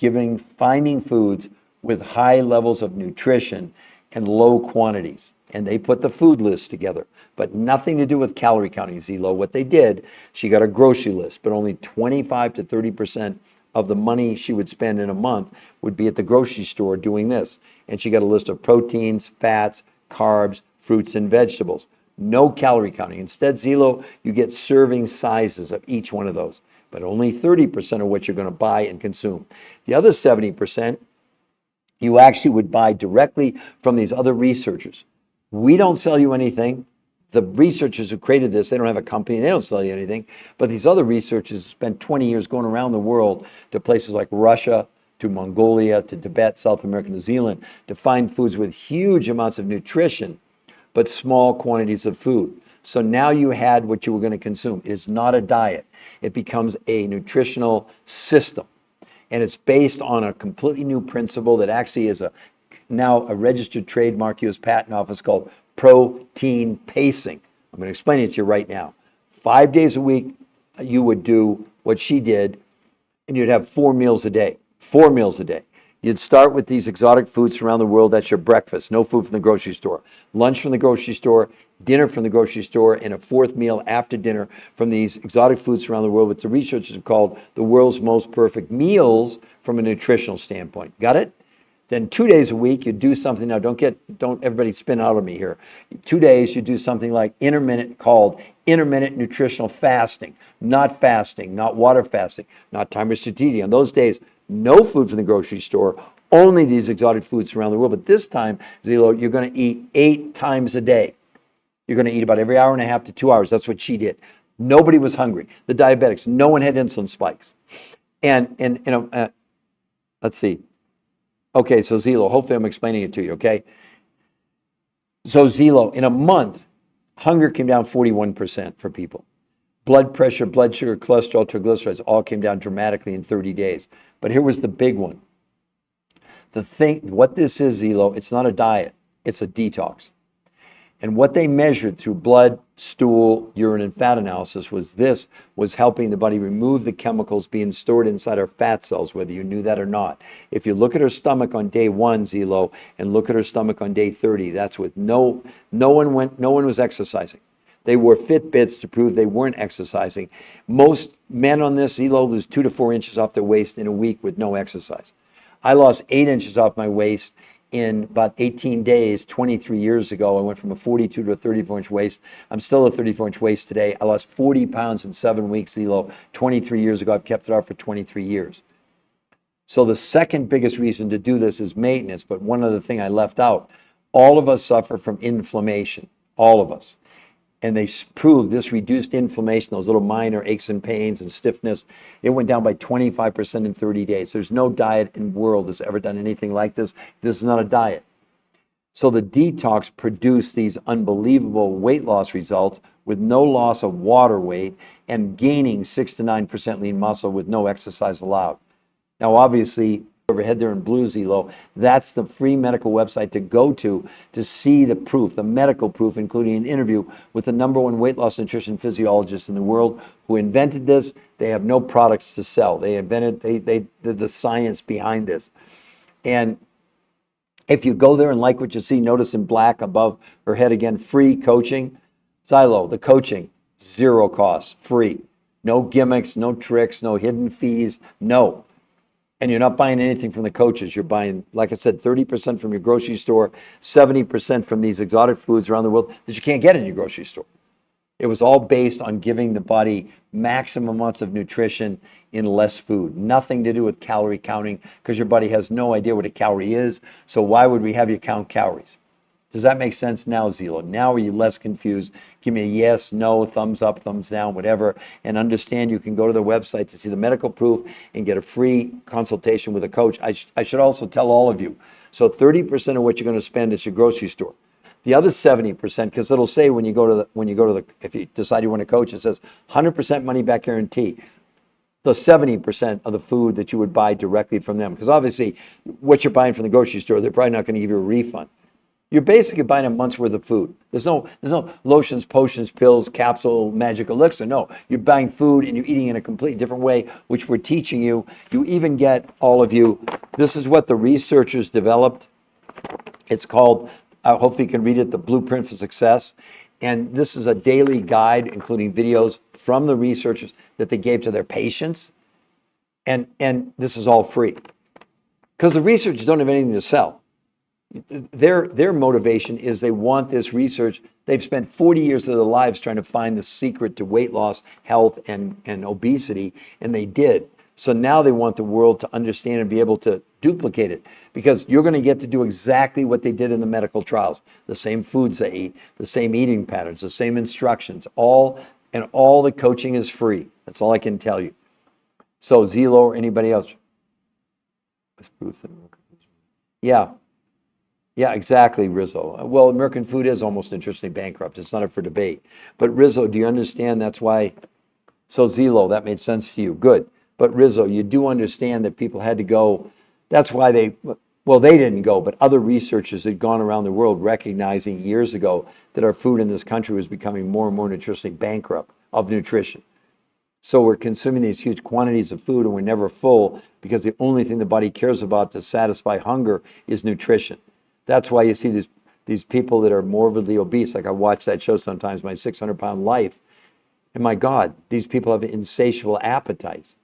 Speaker 1: finding foods with high levels of nutrition and low quantities. And they put the food list together, but nothing to do with calorie counting, Zelo. What they did, she got a grocery list, but only 25 to 30% of the money she would spend in a month would be at the grocery store doing this. And she got a list of proteins, fats, carbs, fruits, and vegetables. No calorie counting. Instead, Zelo, you get serving sizes of each one of those, but only 30% of what you're going to buy and consume. The other 70%, you actually would buy directly from these other researchers. We don't sell you anything. The researchers who created this, they don't have a company, they don't sell you anything. But these other researchers spent 20 years going around the world to places like Russia, to Mongolia, to Tibet, South America, New Zealand, to find foods with huge amounts of nutrition, but small quantities of food. So now you had what you were going to consume. It is not a diet. It becomes a nutritional system. And it's based on a completely new principle that actually is now a registered trademark U.S. Patent Office called protein pacing. I'm going to explain it to you right now. 5 days a week, you would do what she did, and you'd have 4 meals a day. 4 meals a day. You'd start with these exotic foods from around the world. That's your breakfast. No food from the grocery store. Lunch from the grocery store, dinner from the grocery store, and a 4th meal after dinner from these exotic foods around the world, which the researchers have called the world's most perfect meals from a nutritional standpoint. Got it? Then 2 days a week, you do something. Now, don't everybody spin out of me here. 2 days, you do something like called intermittent nutritional fasting. Not fasting, not water fasting, not time restricted. On those days, no food from the grocery store, only these exotic foods around the world. But this time, Zelo, you're going to eat 8 times a day. You're going to eat about every hour and a half to 2 hours. That's what she did. Nobody was hungry. The diabetics, no one had insulin spikes. And let's see. Okay, so Zelo, hopefully I'm explaining it to you, okay? So Zelo, in a month, hunger came down 41% for people. Blood pressure, blood sugar, cholesterol, triglycerides all came down dramatically in 30 days. But here was the big one. What this is, Zelo, it's not a diet, it's a detox. And what they measured through blood, stool, urine, and fat analysis was helping the body remove the chemicals being stored inside our fat cells, whether you knew that or not. If you look at her stomach on day 1, Zelo, and look at her stomach on day 30, that's with no one was exercising. They wore Fitbits to prove they weren't exercising. Most men on this Zelo lose 2 to 4 inches off their waist in a week with no exercise. I lost 8 inches off my waist in about 18 days 23 years ago. I went from a 42 to a 34-inch waist. I'm still a 34-inch waist today. I lost 40 pounds in 7 weeks, Zelo, 23 years ago. I've kept it off for 23 years. So the second biggest reason to do this is maintenance. But one other thing I left out, all of us suffer from inflammation, all of us. And they proved this reduced inflammation, those little minor aches and pains and stiffness, it went down by 25% in 30 days. There's no diet in the world that's ever done anything like this. This is not a diet. So the detox produced these unbelievable weight loss results with no loss of water weight and gaining 6 to 9% lean muscle with no exercise allowed. Now, obviously, overhead there in blue, Zelo, that's the free medical website to go to see the proof, the medical proof, including an interview with the #1 weight loss nutrition physiologist in the world who invented this. They have no products to sell. They invented, they did the science behind this. And if you go there and like what you see, notice in black above her head again, free coaching. Zelo, the coaching, 0 cost, free. No gimmicks, no tricks, no hidden fees, no. And you're not buying anything from the coaches. You're buying, like I said, 30% from your grocery store, 70% from these exotic foods around the world that you can't get in your grocery store. It was all based on giving the body maximum amounts of nutrition in less food. Nothing to do with calorie counting, because your body has no idea what a calorie is. So why would we have you count calories? Does that make sense now, Zelo? Now are you less confused? Give me a yes, no, thumbs up, thumbs down, whatever, and understand you can go to the website to see the medical proof and get a free consultation with a coach. I should also tell all of you, so 30% of what you're going to spend is your grocery store. The other 70%, because it'll say when you go to the, if you decide you want a coach, it says 100% money back guarantee. The 70% of the food that you would buy directly from them, because obviously what you're buying from the grocery store, they're probably not going to give you a refund. You're basically buying a month's worth of food. There's no lotions, potions, pills, capsule, magic elixir. No, you're buying food and you're eating in a completely different way, which we're teaching you. You even get, all of you, this is what the researchers developed. It's called, hopefully you can read it, The Blueprint for Success. And this is a daily guide, including videos from the researchers that they gave to their patients. And this is all free. Because the researchers don't have anything to sell. Their motivation is they want this research. They've spent 40 years of their lives trying to find the secret to weight loss, health, and obesity, and they did. So now they want the world to understand and be able to duplicate it, because you're going to get to do exactly what they did in the medical trials. The same foods they eat, the same eating patterns, the same instructions, all the coaching is free. That's all I can tell you. So Zelo or anybody else? Yeah. Yeah, exactly, Rizzo. Well, American food is almost interestingly bankrupt. It's not up for debate. But Rizzo, do you understand that's why? So Zelo, that made sense to you. Good. But Rizzo, you do understand that people had to go. That's why they didn't go, but other researchers had gone around the world recognizing years ago that our food in this country was becoming more and more nutritionally bankrupt of nutrition. So we're consuming these huge quantities of food and we're never full, because the only thing the body cares about to satisfy hunger is nutrition. That's why you see these people that are morbidly obese. Like I watch that show sometimes, My 600-Pound Life. And my God, these people have insatiable appetites.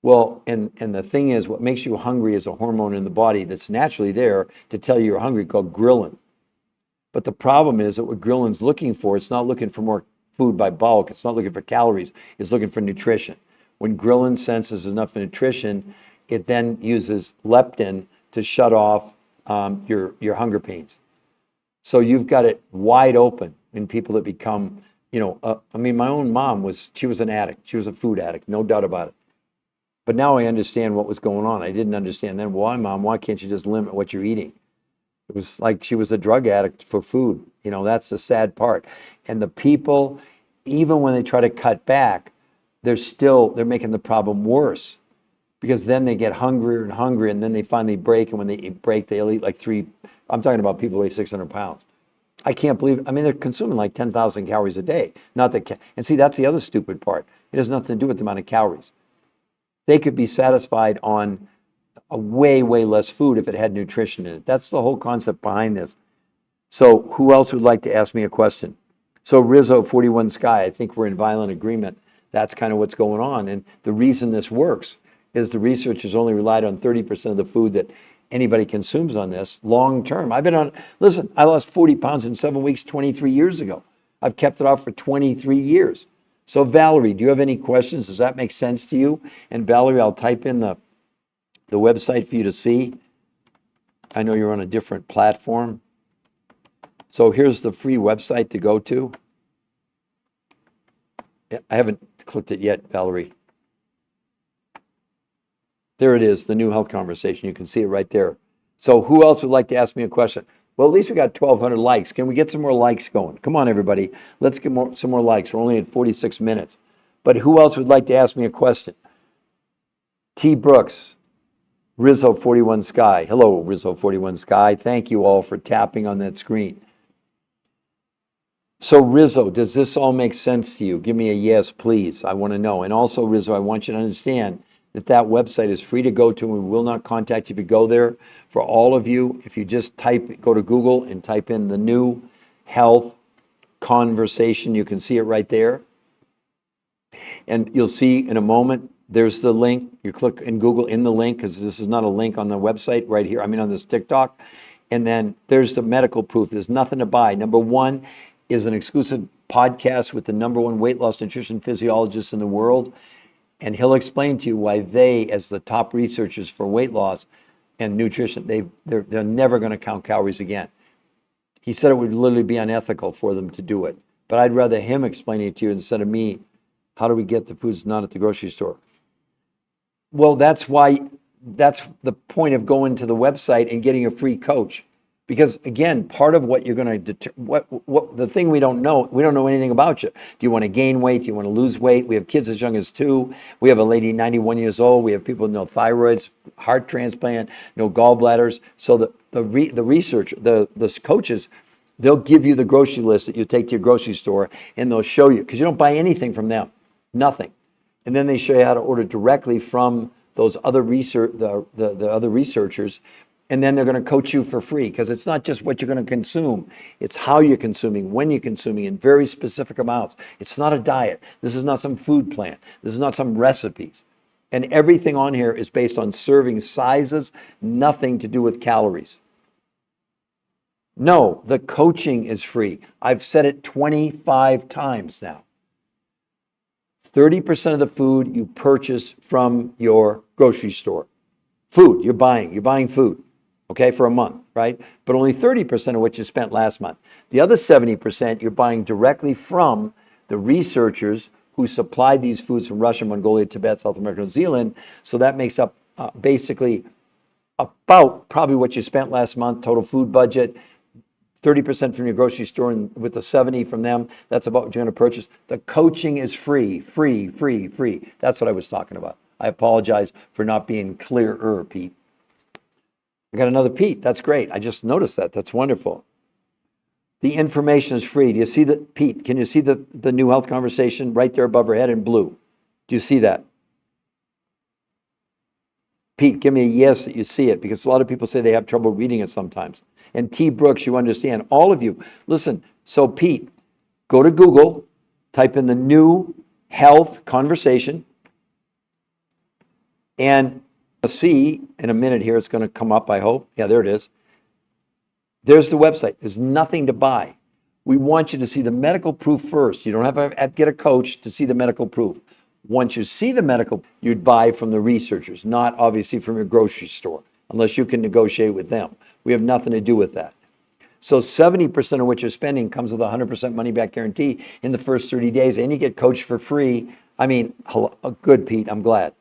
Speaker 1: Well, and the thing is, what makes you hungry is a hormone in the body that's naturally there to tell you you're hungry, called ghrelin. But the problem is that what ghrelin's looking for, it's not looking for more food by bulk. It's not looking for calories. It's looking for nutrition. When ghrelin senses enough nutrition, it then uses leptin to shut off your hunger pains. So you've got it wide open in people that become, I mean, my own mom she was an addict. She was a food addict, no doubt about it. But now I understand what was going on. I didn't understand then. Why, Mom? Why can't you just limit what you're eating? It was like she was a drug addict for food. That's the sad part. And the people, even when they try to cut back, they're making the problem worse. Because then they get hungrier and hungrier, and then they finally break. And when they break, they'll eat like I'm talking about people who weigh 600 pounds. I can't believe, they're consuming like 10,000 calories a day. And see, that's the other stupid part. It has nothing to do with the amount of calories. They could be satisfied on a way, way less food if it had nutrition in it. That's the whole concept behind this. So who else would like to ask me a question? So Rizzo 41 Sky, I think we're in violent agreement. That's kind of what's going on. And the reason this works is the researchers only relied on 30% of the food that anybody consumes on this long term. I've been on, listen, I lost 40 pounds in 7 weeks 23 years ago. I've kept it off for 23 years. So Valerie, do you have any questions? Does that make sense to you? And Valerie, I'll type in the website for you to see. I know you're on a different platform. So here's the free website to go to. I haven't clicked it yet, Valerie. There it is, the new health conversation. You can see it right there. So who else would like to ask me a question? Well, at least we got 1,200 likes. Can we get some more likes going? Come on, everybody. Let's get some more likes. We're only at 46 minutes. But who else would like to ask me a question? T. Brooks, Rizzo 41 Sky. Hello, Rizzo 41 Sky. Thank you all for tapping on that screen. So Rizzo, does this all make sense to you? Give me a yes, please. I want to know. And also, Rizzo, I want you to understand that that website is free to go to, and we will not contact you if you go there. For all of you, if you just go to Google and type in the new health conversation, you can see it right there. And you'll see in a moment, there's the link. You click in Google in the link, because this is not a link on the website right here. I mean, on this TikTok. And then there's the medical proof. There's nothing to buy. Number one is an exclusive podcast with the #1 weight loss nutrition physiologist in the world. And he'll explain to you why they, as the top researchers for weight loss and nutrition, they're never going to count calories again. He said it would literally be unethical for them to do it. But I'd rather him explain it to you instead of me. How do we get the foods not at the grocery store? Well, that's the point of going to the website and getting a free coach. Because again, part of what you're going to what the thing we don't know anything about you. Do you want to gain weight? Do you want to lose weight? We have kids as young as 2. We have a lady 91 years old. We have people with no thyroids, heart transplant, no gallbladders. So the research, the coaches, they'll give you the grocery list that you take to your grocery store, and they'll show you, because you don't buy anything from them, nothing. And then they show you how to order directly from those other the other researchers. And then they're going to coach you for free, because it's not just what you're going to consume. It's how you're consuming, when you're consuming, in very specific amounts. It's not a diet. This is not some food plan. This is not some recipes. And everything on here is based on serving sizes, nothing to do with calories. No, the coaching is free. I've said it 25 times now. 30% of the food you purchase from your grocery store. Food, you're buying food. Okay, for a month, right? But only 30% of what you spent last month. The other 70% you're buying directly from the researchers who supplied these foods from Russia, Mongolia, Tibet, South America, New Zealand. So that makes up basically about probably what you spent last month, total food budget, 30% from your grocery store, and with the 70 from them, that's about what you're going to purchase. The coaching is free, free, free, free. That's what I was talking about. I apologize for not being clearer, Pete. I got another Pete. That's great. I just noticed that. That's wonderful. The information is free. Do you see the Pete? Can you see the new health conversation right there above her head in blue? Do you see that? Pete, give me a yes that you see it, because a lot of people say they have trouble reading it sometimes. And T. Brooks, you understand. All of you. Listen, so Pete, go to Google, type in the new health conversation, and see in a minute here, it's going to come up, I hope. Yeah, there it is. There's the website. There's nothing to buy. We want you to see the medical proof first. You don't have to get a coach to see the medical proof. Once you see the medical, you'd buy from the researchers, not obviously from your grocery store, unless you can negotiate with them. We have nothing to do with that. So 70% of what you're spending comes with a 100% money back guarantee in the first 30 days, and you get coached for free. I mean, good, Pete, I'm glad.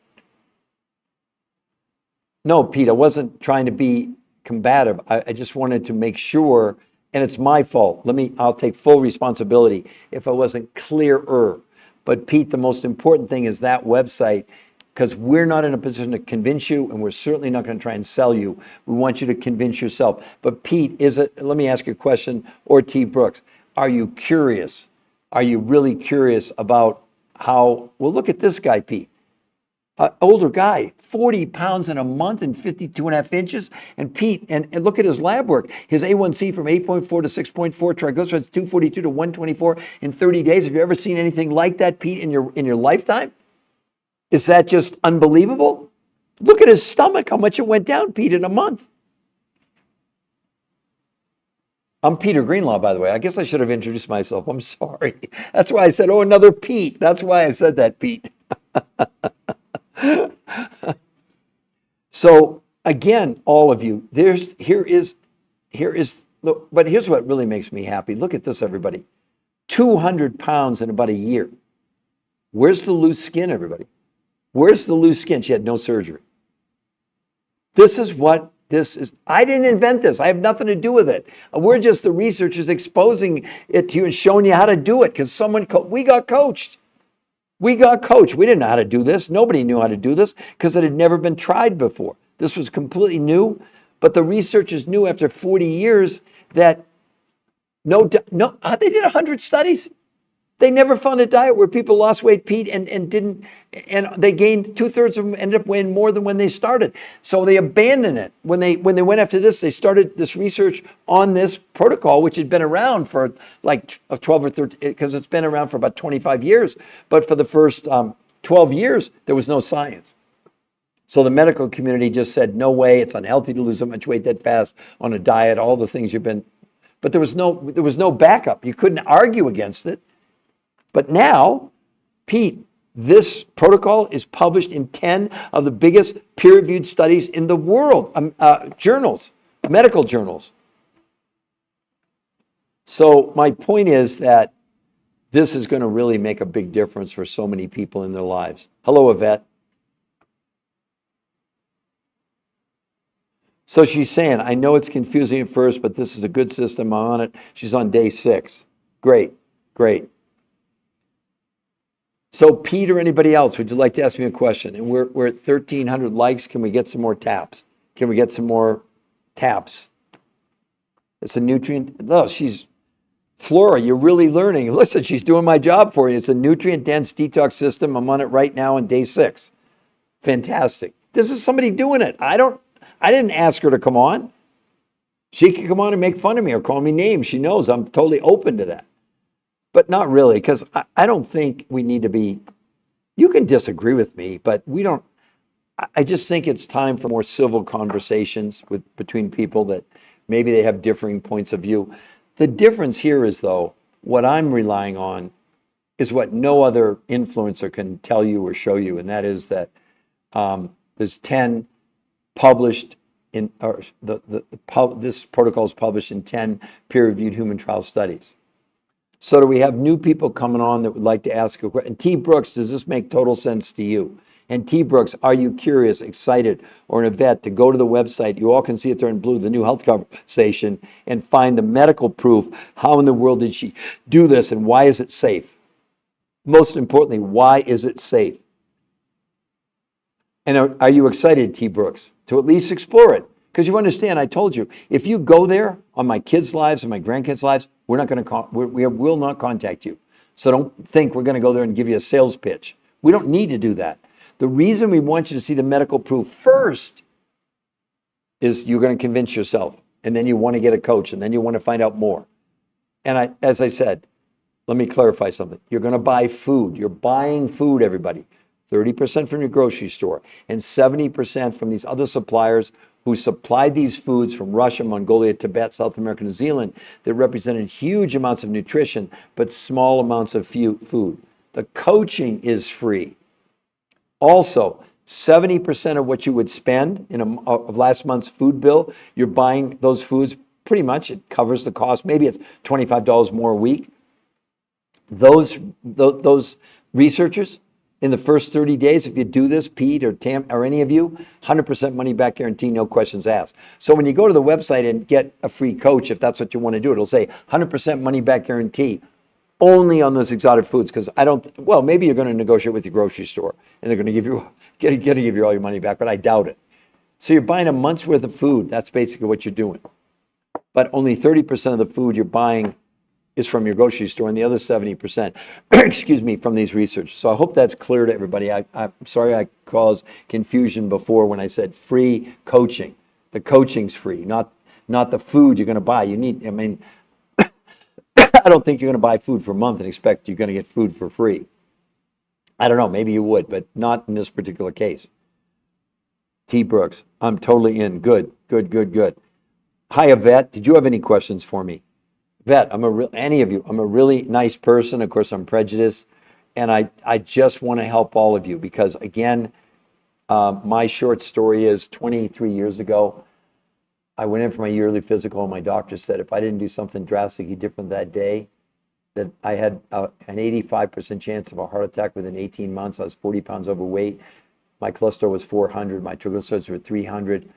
Speaker 1: No, Pete, I wasn't trying to be combative. I just wanted to make sure, and it's my fault. I'll take full responsibility if I wasn't clearer. But Pete, the most important thing is that website, because we're not in a position to convince you, and we're certainly not going to try and sell you. We want you to convince yourself. But Pete, let me ask you a question, or T. Brooks, are you curious? Are you really curious about how, well, look at this guy, Pete. Older guy, 40 pounds in a month and 52.5 inches. And Pete, and look at his lab work. His A1C from 8.4 to 6.4, triglycerides 242 to 124 in 30 days. Have you ever seen anything like that, Pete, in your lifetime? Is that just unbelievable? Look at his stomach, how much it went down, Pete, in a month. I'm Peter Greenlaw, by the way. I guess I should have introduced myself. I'm sorry. That's why I said, oh, another Pete. That's why I said that, Pete. So again, all of you, here is, look, but here's what really makes me happy. Look at this, everybody. 200 pounds in about a year. Where's the loose skin, everybody? Where's the loose skin? She had no surgery. This is what this is. I didn't invent this. I have nothing to do with it. We're just the researchers exposing it to you and showing you how to do it because we got coached. We got coached. We didn't know how to do this. Nobody knew how to do this because it had never been tried before. This was completely new, but the researchers knew after 40 years that they did 100 studies. They never found a diet where people lost weight, Pete, and they gained 2/3 of them ended up weighing more than when they started. So they abandoned it. When they went after this, they started this research on this protocol, which had been around for like 12 or 13, because it's been around for about 25 years. But for the first 12 years, there was no science. So the medical community just said, no way, it's unhealthy to lose that much weight that fast on a diet, all the things you've been, but there was no backup. You couldn't argue against it. But now, Pete, this protocol is published in 10 of the biggest peer-reviewed studies in the world, journals, medical journals. So my point is that this is going to really make a big difference for so many people in their lives. Hello, Yvette. So she's saying, I know it's confusing at first, but this is a good system. I'm on it. She's on day 6. Great, great. So Pete or anybody else, would you like to ask me a question? And we're at 1,300 likes. Can we get some more taps? Can we get some more taps? It's a nutrient. Oh, Flora, you're really learning. Listen, she's doing my job for you. It's a nutrient-dense detox system. I'm on it right now on day 6. Fantastic. This is somebody doing it. I didn't ask her to come on. She can come on and make fun of me or call me names. She knows I'm totally open to that. But not really, because I don't think we need to be, you can disagree with me, but we don't, I just think it's time for more civil conversations between people that maybe they have differing points of view. The difference here is, though, what I'm relying on is what no other influencer can tell you or show you, and that is that there's 10 published in, or this protocol is published in 10 peer-reviewed human trial studies. So do we have new people coming on that would like to ask a question? And T. Brooks, does this make total sense to you? And T. Brooks, are you curious, excited, or an Yvette to go to the website? You all can see it there in blue, the New Health Conversation, and find the medical proof. How in the world did she do this, and why is it safe? Most importantly, why is it safe? And are you excited, T. Brooks, to at least explore it? Because you understand, I told you, if you go there on my kids' lives and my grandkids' lives, we're not going to we will not contact you. So don't think we're going to go there and give you a sales pitch. We don't need to do that. The reason we want you to see the medical proof first is you're going to convince yourself, and then you want to get a coach, and then you want to find out more. And as I said, let me clarify something. You're going to buy food. You're buying food, everybody. 30% from your grocery store and 70% from these other suppliers who supplied these foods from Russia, Mongolia, Tibet, South America, New Zealand that represented huge amounts of nutrition, but small amounts of food. The coaching is free. Also, 70% of what you would spend of last month's food bill, you're buying those foods pretty much. It covers the cost. Maybe it's $25 more a week. Those researchers, in the first 30 days, if you do this, Pete or Tam or any of you, 100% money back guarantee, no questions asked. So when you go to the website and get a free coach, if that's what you want to do, it'll say 100% money back guarantee only on those exotic foods. Because maybe you're going to negotiate with your grocery store and they're going to give you all your money back, but I doubt it. So you're buying a month's worth of food. That's basically what you're doing. But only 30% of the food you're buying is from your grocery store, and the other 70%, excuse me, from these research. So I hope that's clear to everybody. I'm sorry I caused confusion before when I said free coaching. The coaching's free, not the food you're going to buy. You need, I mean, I don't think you're going to buy food for a month and expect you're going to get food for free. I don't know, maybe you would, but not in this particular case. T. Brooks, I'm totally in. Good, good, good, good. Hi, Yvette. Did you have any questions for me? Vet, any of you, I'm a really nice person. Of course, I'm prejudiced. And I just want to help all of you because, again, my short story is 23 years ago, I went in for my yearly physical, and my doctor said if I didn't do something drastically different that day, that I had an 85% chance of a heart attack within 18 months. I was 40 pounds overweight. My cholesterol was 400. My triglycerides were 300.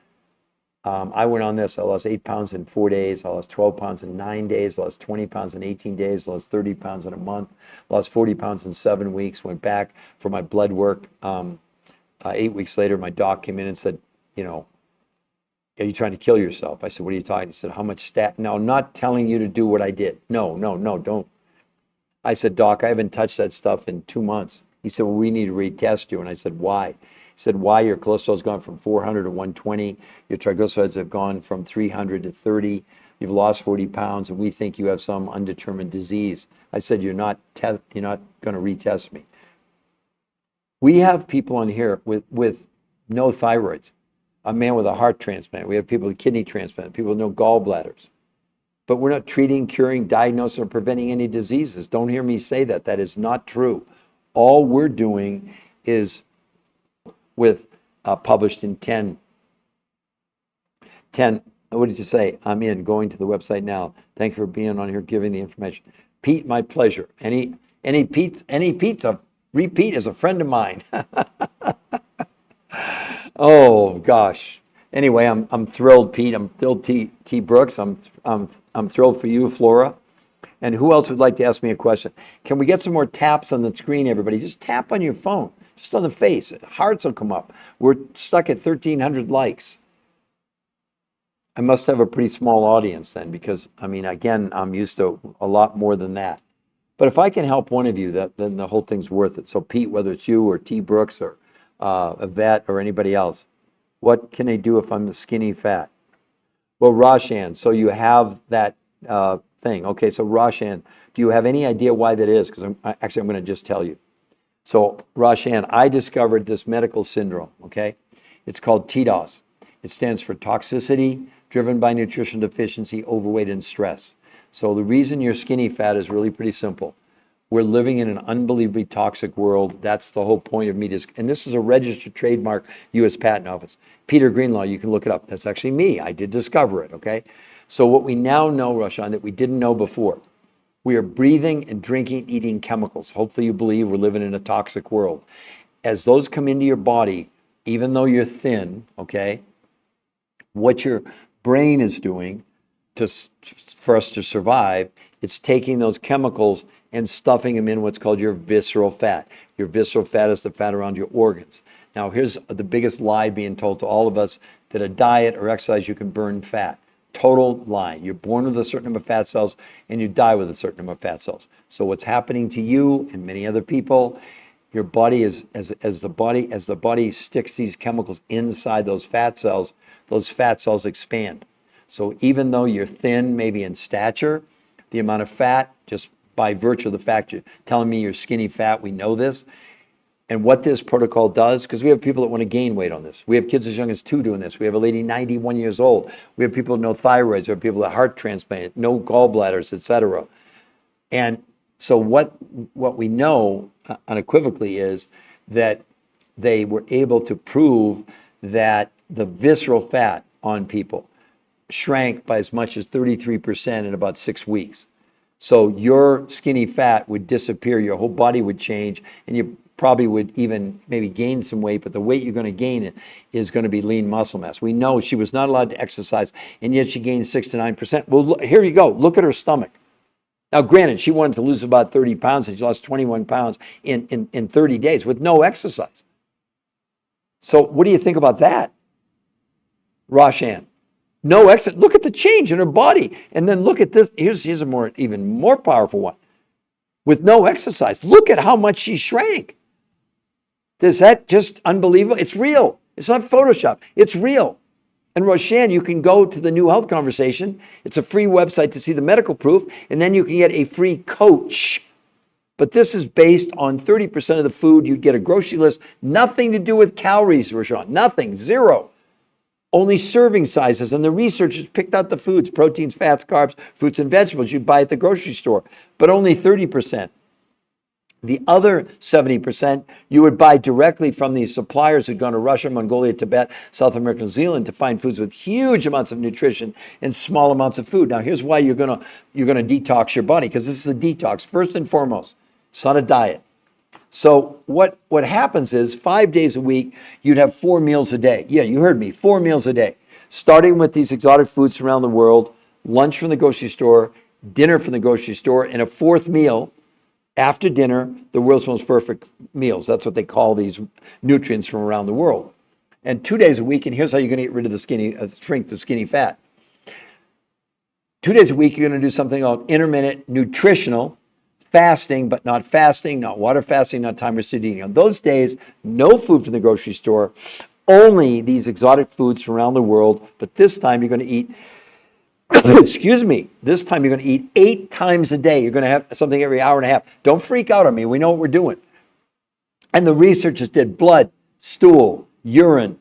Speaker 1: I went on this. I lost 8 pounds in 4 days. I lost 12 pounds in 9 days. I lost 20 pounds in 18 days. I lost 30 pounds in a month. I lost 40 pounds in 7 weeks. Went back for my blood work. 8 weeks later, my doc came in and said, are you trying to kill yourself? I said, what are you talking? He said, how much stat? No, I'm not telling you to do what I did. No, don't. I said, Doc, I haven't touched that stuff in 2 months. He said, well, we need to retest you. And I said, why? He said, why? Your cholesterol's gone from 400 to 120. Your triglycerides have gone from 300 to 30. You've lost 40 pounds, and we think you have some undetermined disease. I said, you're not going to retest me. We have people on here with no thyroids, a man with a heart transplant. We have people with kidney transplant, people with no gallbladders. But we're not treating, curing, diagnosing, or preventing any diseases. Don't hear me say that. That is not true. All we're doing is published in 10, what did you say? I'm in, going to the website now. Thank you for being on here, giving the information. Pete, my pleasure. Any pizza, repeat is a friend of mine. Oh gosh. Anyway, I'm thrilled, Pete. I'm thrilled, T. Brooks. I'm thrilled for you, Flora. And who else would like to ask me a question? Can we get some more taps on the screen, everybody? Just tap on your phone, just on the face. Hearts will come up. We're stuck at 1,300 likes. I must have a pretty small audience then, because, I mean, again, I'm used to a lot more than that. But if I can help one of you, then the whole thing's worth it. So, Pete, whether it's you or T. Brooks or Yvette or anybody else, what can they do if I'm skinny fat? Well, Roshan, so you have that thing. Okay, so Roshan, do you have any idea why that is? Because I'm going to just tell you. So, Roshan, I discovered this medical syndrome, okay? It's called TDOS. It stands for toxicity driven by nutrition deficiency, overweight, and stress. So the reason you're skinny fat is really pretty simple. We're living in an unbelievably toxic world. That's the whole point of me. And this is a registered trademark, U.S. Patent Office. Peter Greenlaw, you can look it up. That's actually me. I did discover it, okay? So what we now know, Roshan, that we didn't know before, we are breathing and drinking, eating chemicals. Hopefully you believe we're living in a toxic world. As those come into your body, even though you're thin, okay, what your brain is doing for us to survive, it's taking those chemicals and stuffing them in what's called your visceral fat. Your visceral fat is the fat around your organs. Now, here's the biggest lie being told to all of us, that a diet or exercise, you can burn fat. Total lie. You're born with a certain number of fat cells and you die with a certain number of fat cells. So what's happening to you and many other people, your body is, as the body sticks these chemicals inside those fat cells expand. So even though you're thin, maybe in stature, the amount of fat, just by virtue of the fact you're telling me you're skinny fat, we know this. And what this protocol does, because we have people that want to gain weight on this. We have kids as young as 2 doing this. We have a lady 91 years old. We have people with no thyroids. We have people with heart transplant, no gallbladders, etc. And so what we know unequivocally is that they were able to prove that the visceral fat on people shrank by as much as 33% in about 6 weeks. So your skinny fat would disappear, your whole body would change, and you probably would even maybe gain some weight, but the weight you're going to gain is going to be lean muscle mass. We know she was not allowed to exercise, and yet she gained 6 to 9%. Well, here you go. Look at her stomach. Now, granted, she wanted to lose about 30 pounds, and she lost 21 pounds in 30 days with no exercise. So what do you think about that, Roshan? No exercise. Look at the change in her body. And then look at this. Here's a even more powerful one. With no exercise, look at how much she shrank. Is that just unbelievable? It's real. It's not Photoshop. It's real. And Roshan, you can go to the New Health Conversation. It's a free website to see the medical proof, and then you can get a free coach. But this is based on 30% of the food. You'd get a grocery list. Nothing to do with calories, Roshan. Nothing. Zero. Only serving sizes. And the researchers picked out the foods, proteins, fats, carbs, fruits, and vegetables you'd buy at the grocery store, but only 30%. The other 70% you would buy directly from these suppliers who'd gone to Russia, Mongolia, Tibet, South America, New Zealand to find foods with huge amounts of nutrition and small amounts of food. Now, here's why you're gonna detox your body, because this is a detox first and foremost. It's not a diet. So what happens is 5 days a week, you'd have 4 meals a day. Yeah, you heard me, 4 meals a day. Starting with these exotic foods around the world, lunch from the grocery store, dinner from the grocery store, and a fourth meal after dinner, the world's most perfect meals. That's what they call these nutrients from around the world. And 2 days a week, and here's how you're going to get rid of the shrink the skinny fat. 2 days a week, you're going to do something called intermittent nutritional fasting, but not fasting, not water fasting, not time restricted eating. On those days, no food from the grocery store, only these exotic foods from around the world. But this time, you're going to eat excuse me, this time you're going to eat 8 times a day. You're going to have something every hour and a half. Don't freak out on me. We know what we're doing. And the researchers did blood, stool, urine,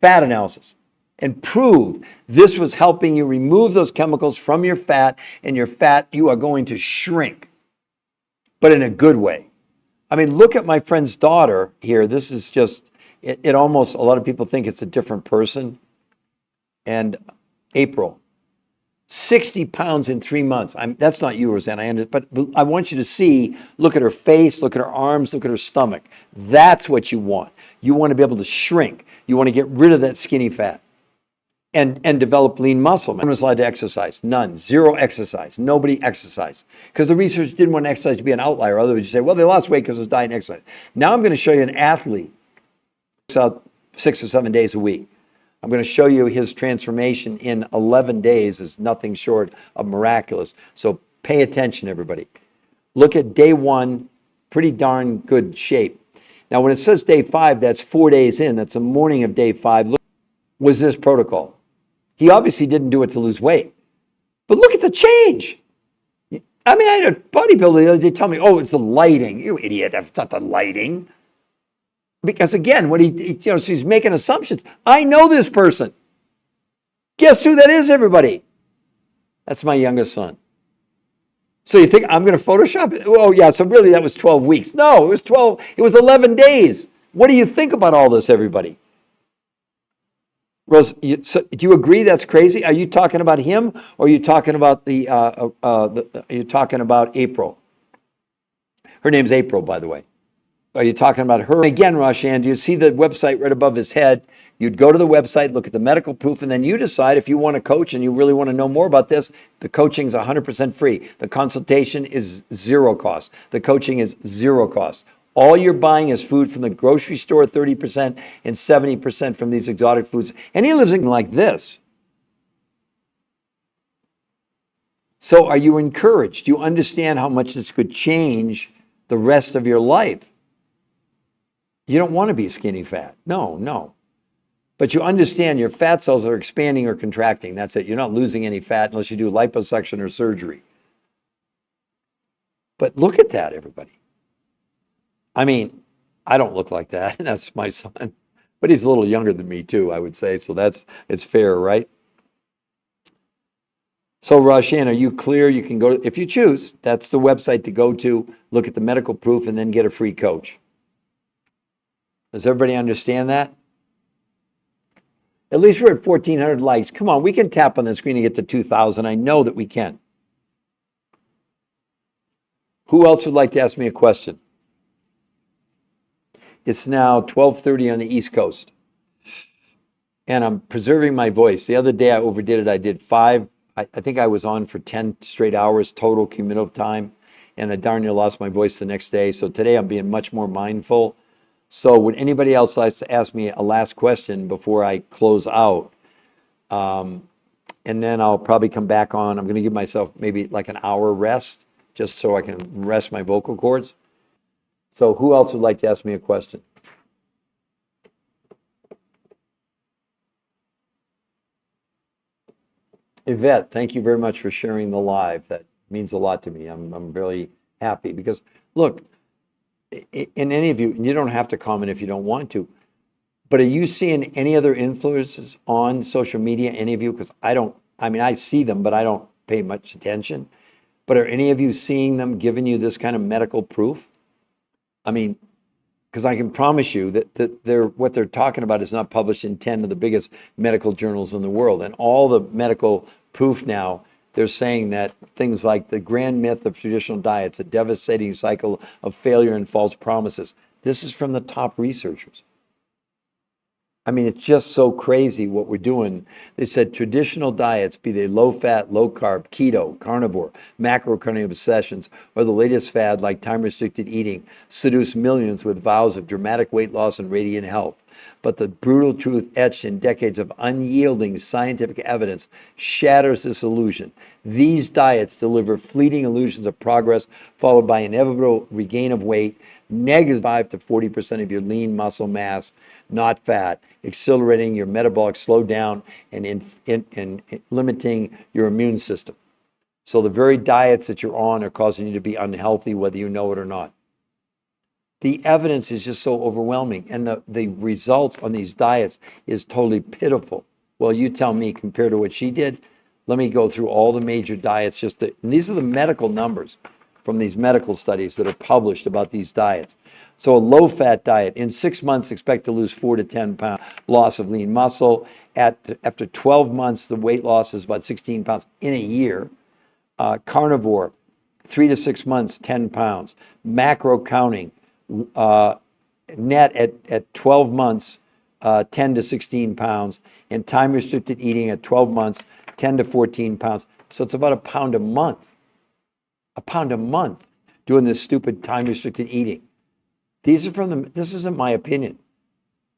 Speaker 1: fat analysis, and proved this was helping you remove those chemicals from your fat, and your fat, you are going to shrink, but in a good way. I mean, look at my friend's daughter here. This is just, it almost, a lot of people think it's a different person. And April. 60 pounds in 3 months. That's not you, Rosanna, but I want you to see, look at her face, look at her arms, look at her stomach. That's what you want. You want to be able to shrink. You want to get rid of that skinny fat and develop lean muscle. No one was allowed to exercise. None. Zero exercise. Nobody exercised. Because the research didn't want exercise to be an outlier. Otherwise, you say, well, they lost weight because it was diet and exercise. Now I'm going to show you an athlete who works out 6 or 7 days a week. I'm going to show you his transformation in 11 days is nothing short of miraculous. So pay attention, everybody. Look at day 1, pretty darn good shape. Now, when it says day 5, that's 4 days in. That's the morning of day 5. Look, was this protocol? He obviously didn't do it to lose weight. But look at the change. I mean, I had a bodybuilder the other day tell me, oh, it's the lighting. You idiot, that's not the lighting. Because again, what she's making assumptions. I know this person. Guess who that is, everybody? That's my youngest son. So you think I'm going to Photoshop it? Oh yeah, so really that was 12 weeks. No, it was 12, it was 11 days. What do you think about all this, everybody? Rose, do you agree that's crazy? Are you talking about him, or are you talking about are you talking about April? Her name's April, by the way. Are you talking about her? Again, Roshan, do you see the website right above his head? You'd go to the website, look at the medical proof, and then you decide if you want to coach and you really want to know more about this. The coaching is 100% free. The consultation is 0 cost. The coaching is 0 cost. All you're buying is food from the grocery store, 30%, and 70% from these exotic foods. And he lives in like this. So are you encouraged? Do you understand how much this could change the rest of your life? You don't want to be skinny fat. No. But you understand your fat cells are expanding or contracting. That's it. You're not losing any fat unless you do liposuction or surgery. But look at that, everybody. I mean, I don't look like that. That's my son. But he's a little younger than me too, I would say. So it's fair, right? So Roshan, are you clear? You can go, if you choose, that's the website to go to, look at the medical proof, and then get a free coach. Does everybody understand that? At least we're at 1,400 likes. Come on, we can tap on the screen and get to 2,000. I know that we can. Who else would like to ask me a question? It's now 12:30 on the East Coast. And I'm preserving my voice. The other day I overdid it. I did 5. I think I was on for 10 straight hours total cumulative time. And I darn near lost my voice the next day. So today I'm being much more mindful. So would anybody else like to ask me a last question before I close out? and then I'll probably come back on. I'm going to give myself maybe like an hour rest, just so I can rest my vocal cords. So who else would like to ask me a question? Yvette, thank you very much for sharing the live. That means a lot to me. I'm really happy because, look, in any of you, and you don't have to comment if you don't want to, but are you seeing any other influences on social media, any of you? Because I mean, I see them, but I don't pay much attention. But are any of you seeing them giving you this kind of medical proof? I mean, because I can promise you that what they're talking about is not published in 10 of the biggest medical journals in the world. And all the medical proof now, they're saying that things like the grand myth of traditional diets, a devastating cycle of failure and false promises. This is from the top researchers. I mean, it's just so crazy what we're doing. They said traditional diets, be they low fat, low carb, keto, carnivore, macrocarnivore obsessions, or the latest fad like time restricted eating, seduce millions with vows of dramatic weight loss and radiant health. But the brutal truth etched in decades of unyielding scientific evidence shatters this illusion. These diets deliver fleeting illusions of progress, followed by inevitable regain of weight, negative 5 to 40% of your lean muscle mass, not fat, accelerating your metabolic slowdown and limiting your immune system. So the very diets that you're on are causing you to be unhealthy, whether you know it or not. The evidence is just so overwhelming, and the results on these diets is totally pitiful. Well, you tell me, compared to what she did. Let me go through all the major diets. And these are the medical numbers from these medical studies that are published about these diets. So a low-fat diet, in 6 months, expect to lose 4 to 10 pounds loss of lean muscle. After 12 months, the weight loss is about 16 pounds in a year. Carnivore, 3 to 6 months, 10 pounds. Macro counting, net at 12 months, 10 to 16 pounds. And time restricted eating at 12 months, 10 to 14 pounds. So it's about a pound a month. A pound a month doing this stupid time restricted eating. This isn't my opinion.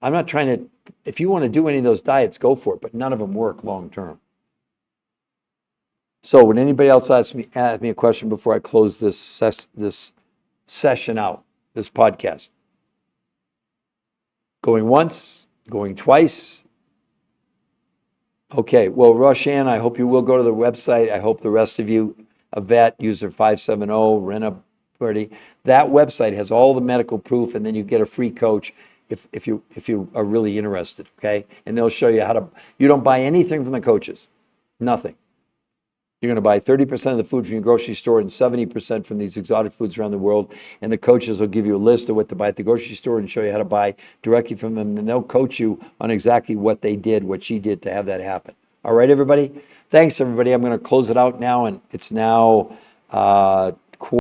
Speaker 1: I'm not trying to, if you want to do any of those diets, go for it, but none of them work long term. So would anybody else ask me a question before I close this session out, this podcast? Going once, going twice. Okay, well, Roshan, I hope you will go to the website. I hope the rest of you, Yvette, user 570, Rena Purdy, that website has all the medical proof, and then you get a free coach if you are really interested, okay? And they'll show you how to, you don't buy anything from the coaches, nothing. You're going to buy 30% of the food from your grocery store and 70% from these exotic foods around the world. And the coaches will give you a list of what to buy at the grocery store and show you how to buy directly from them. And they'll coach you on exactly what they did, what she did to have that happen. All right, everybody? Thanks, everybody. I'm going to close it out now. And it's now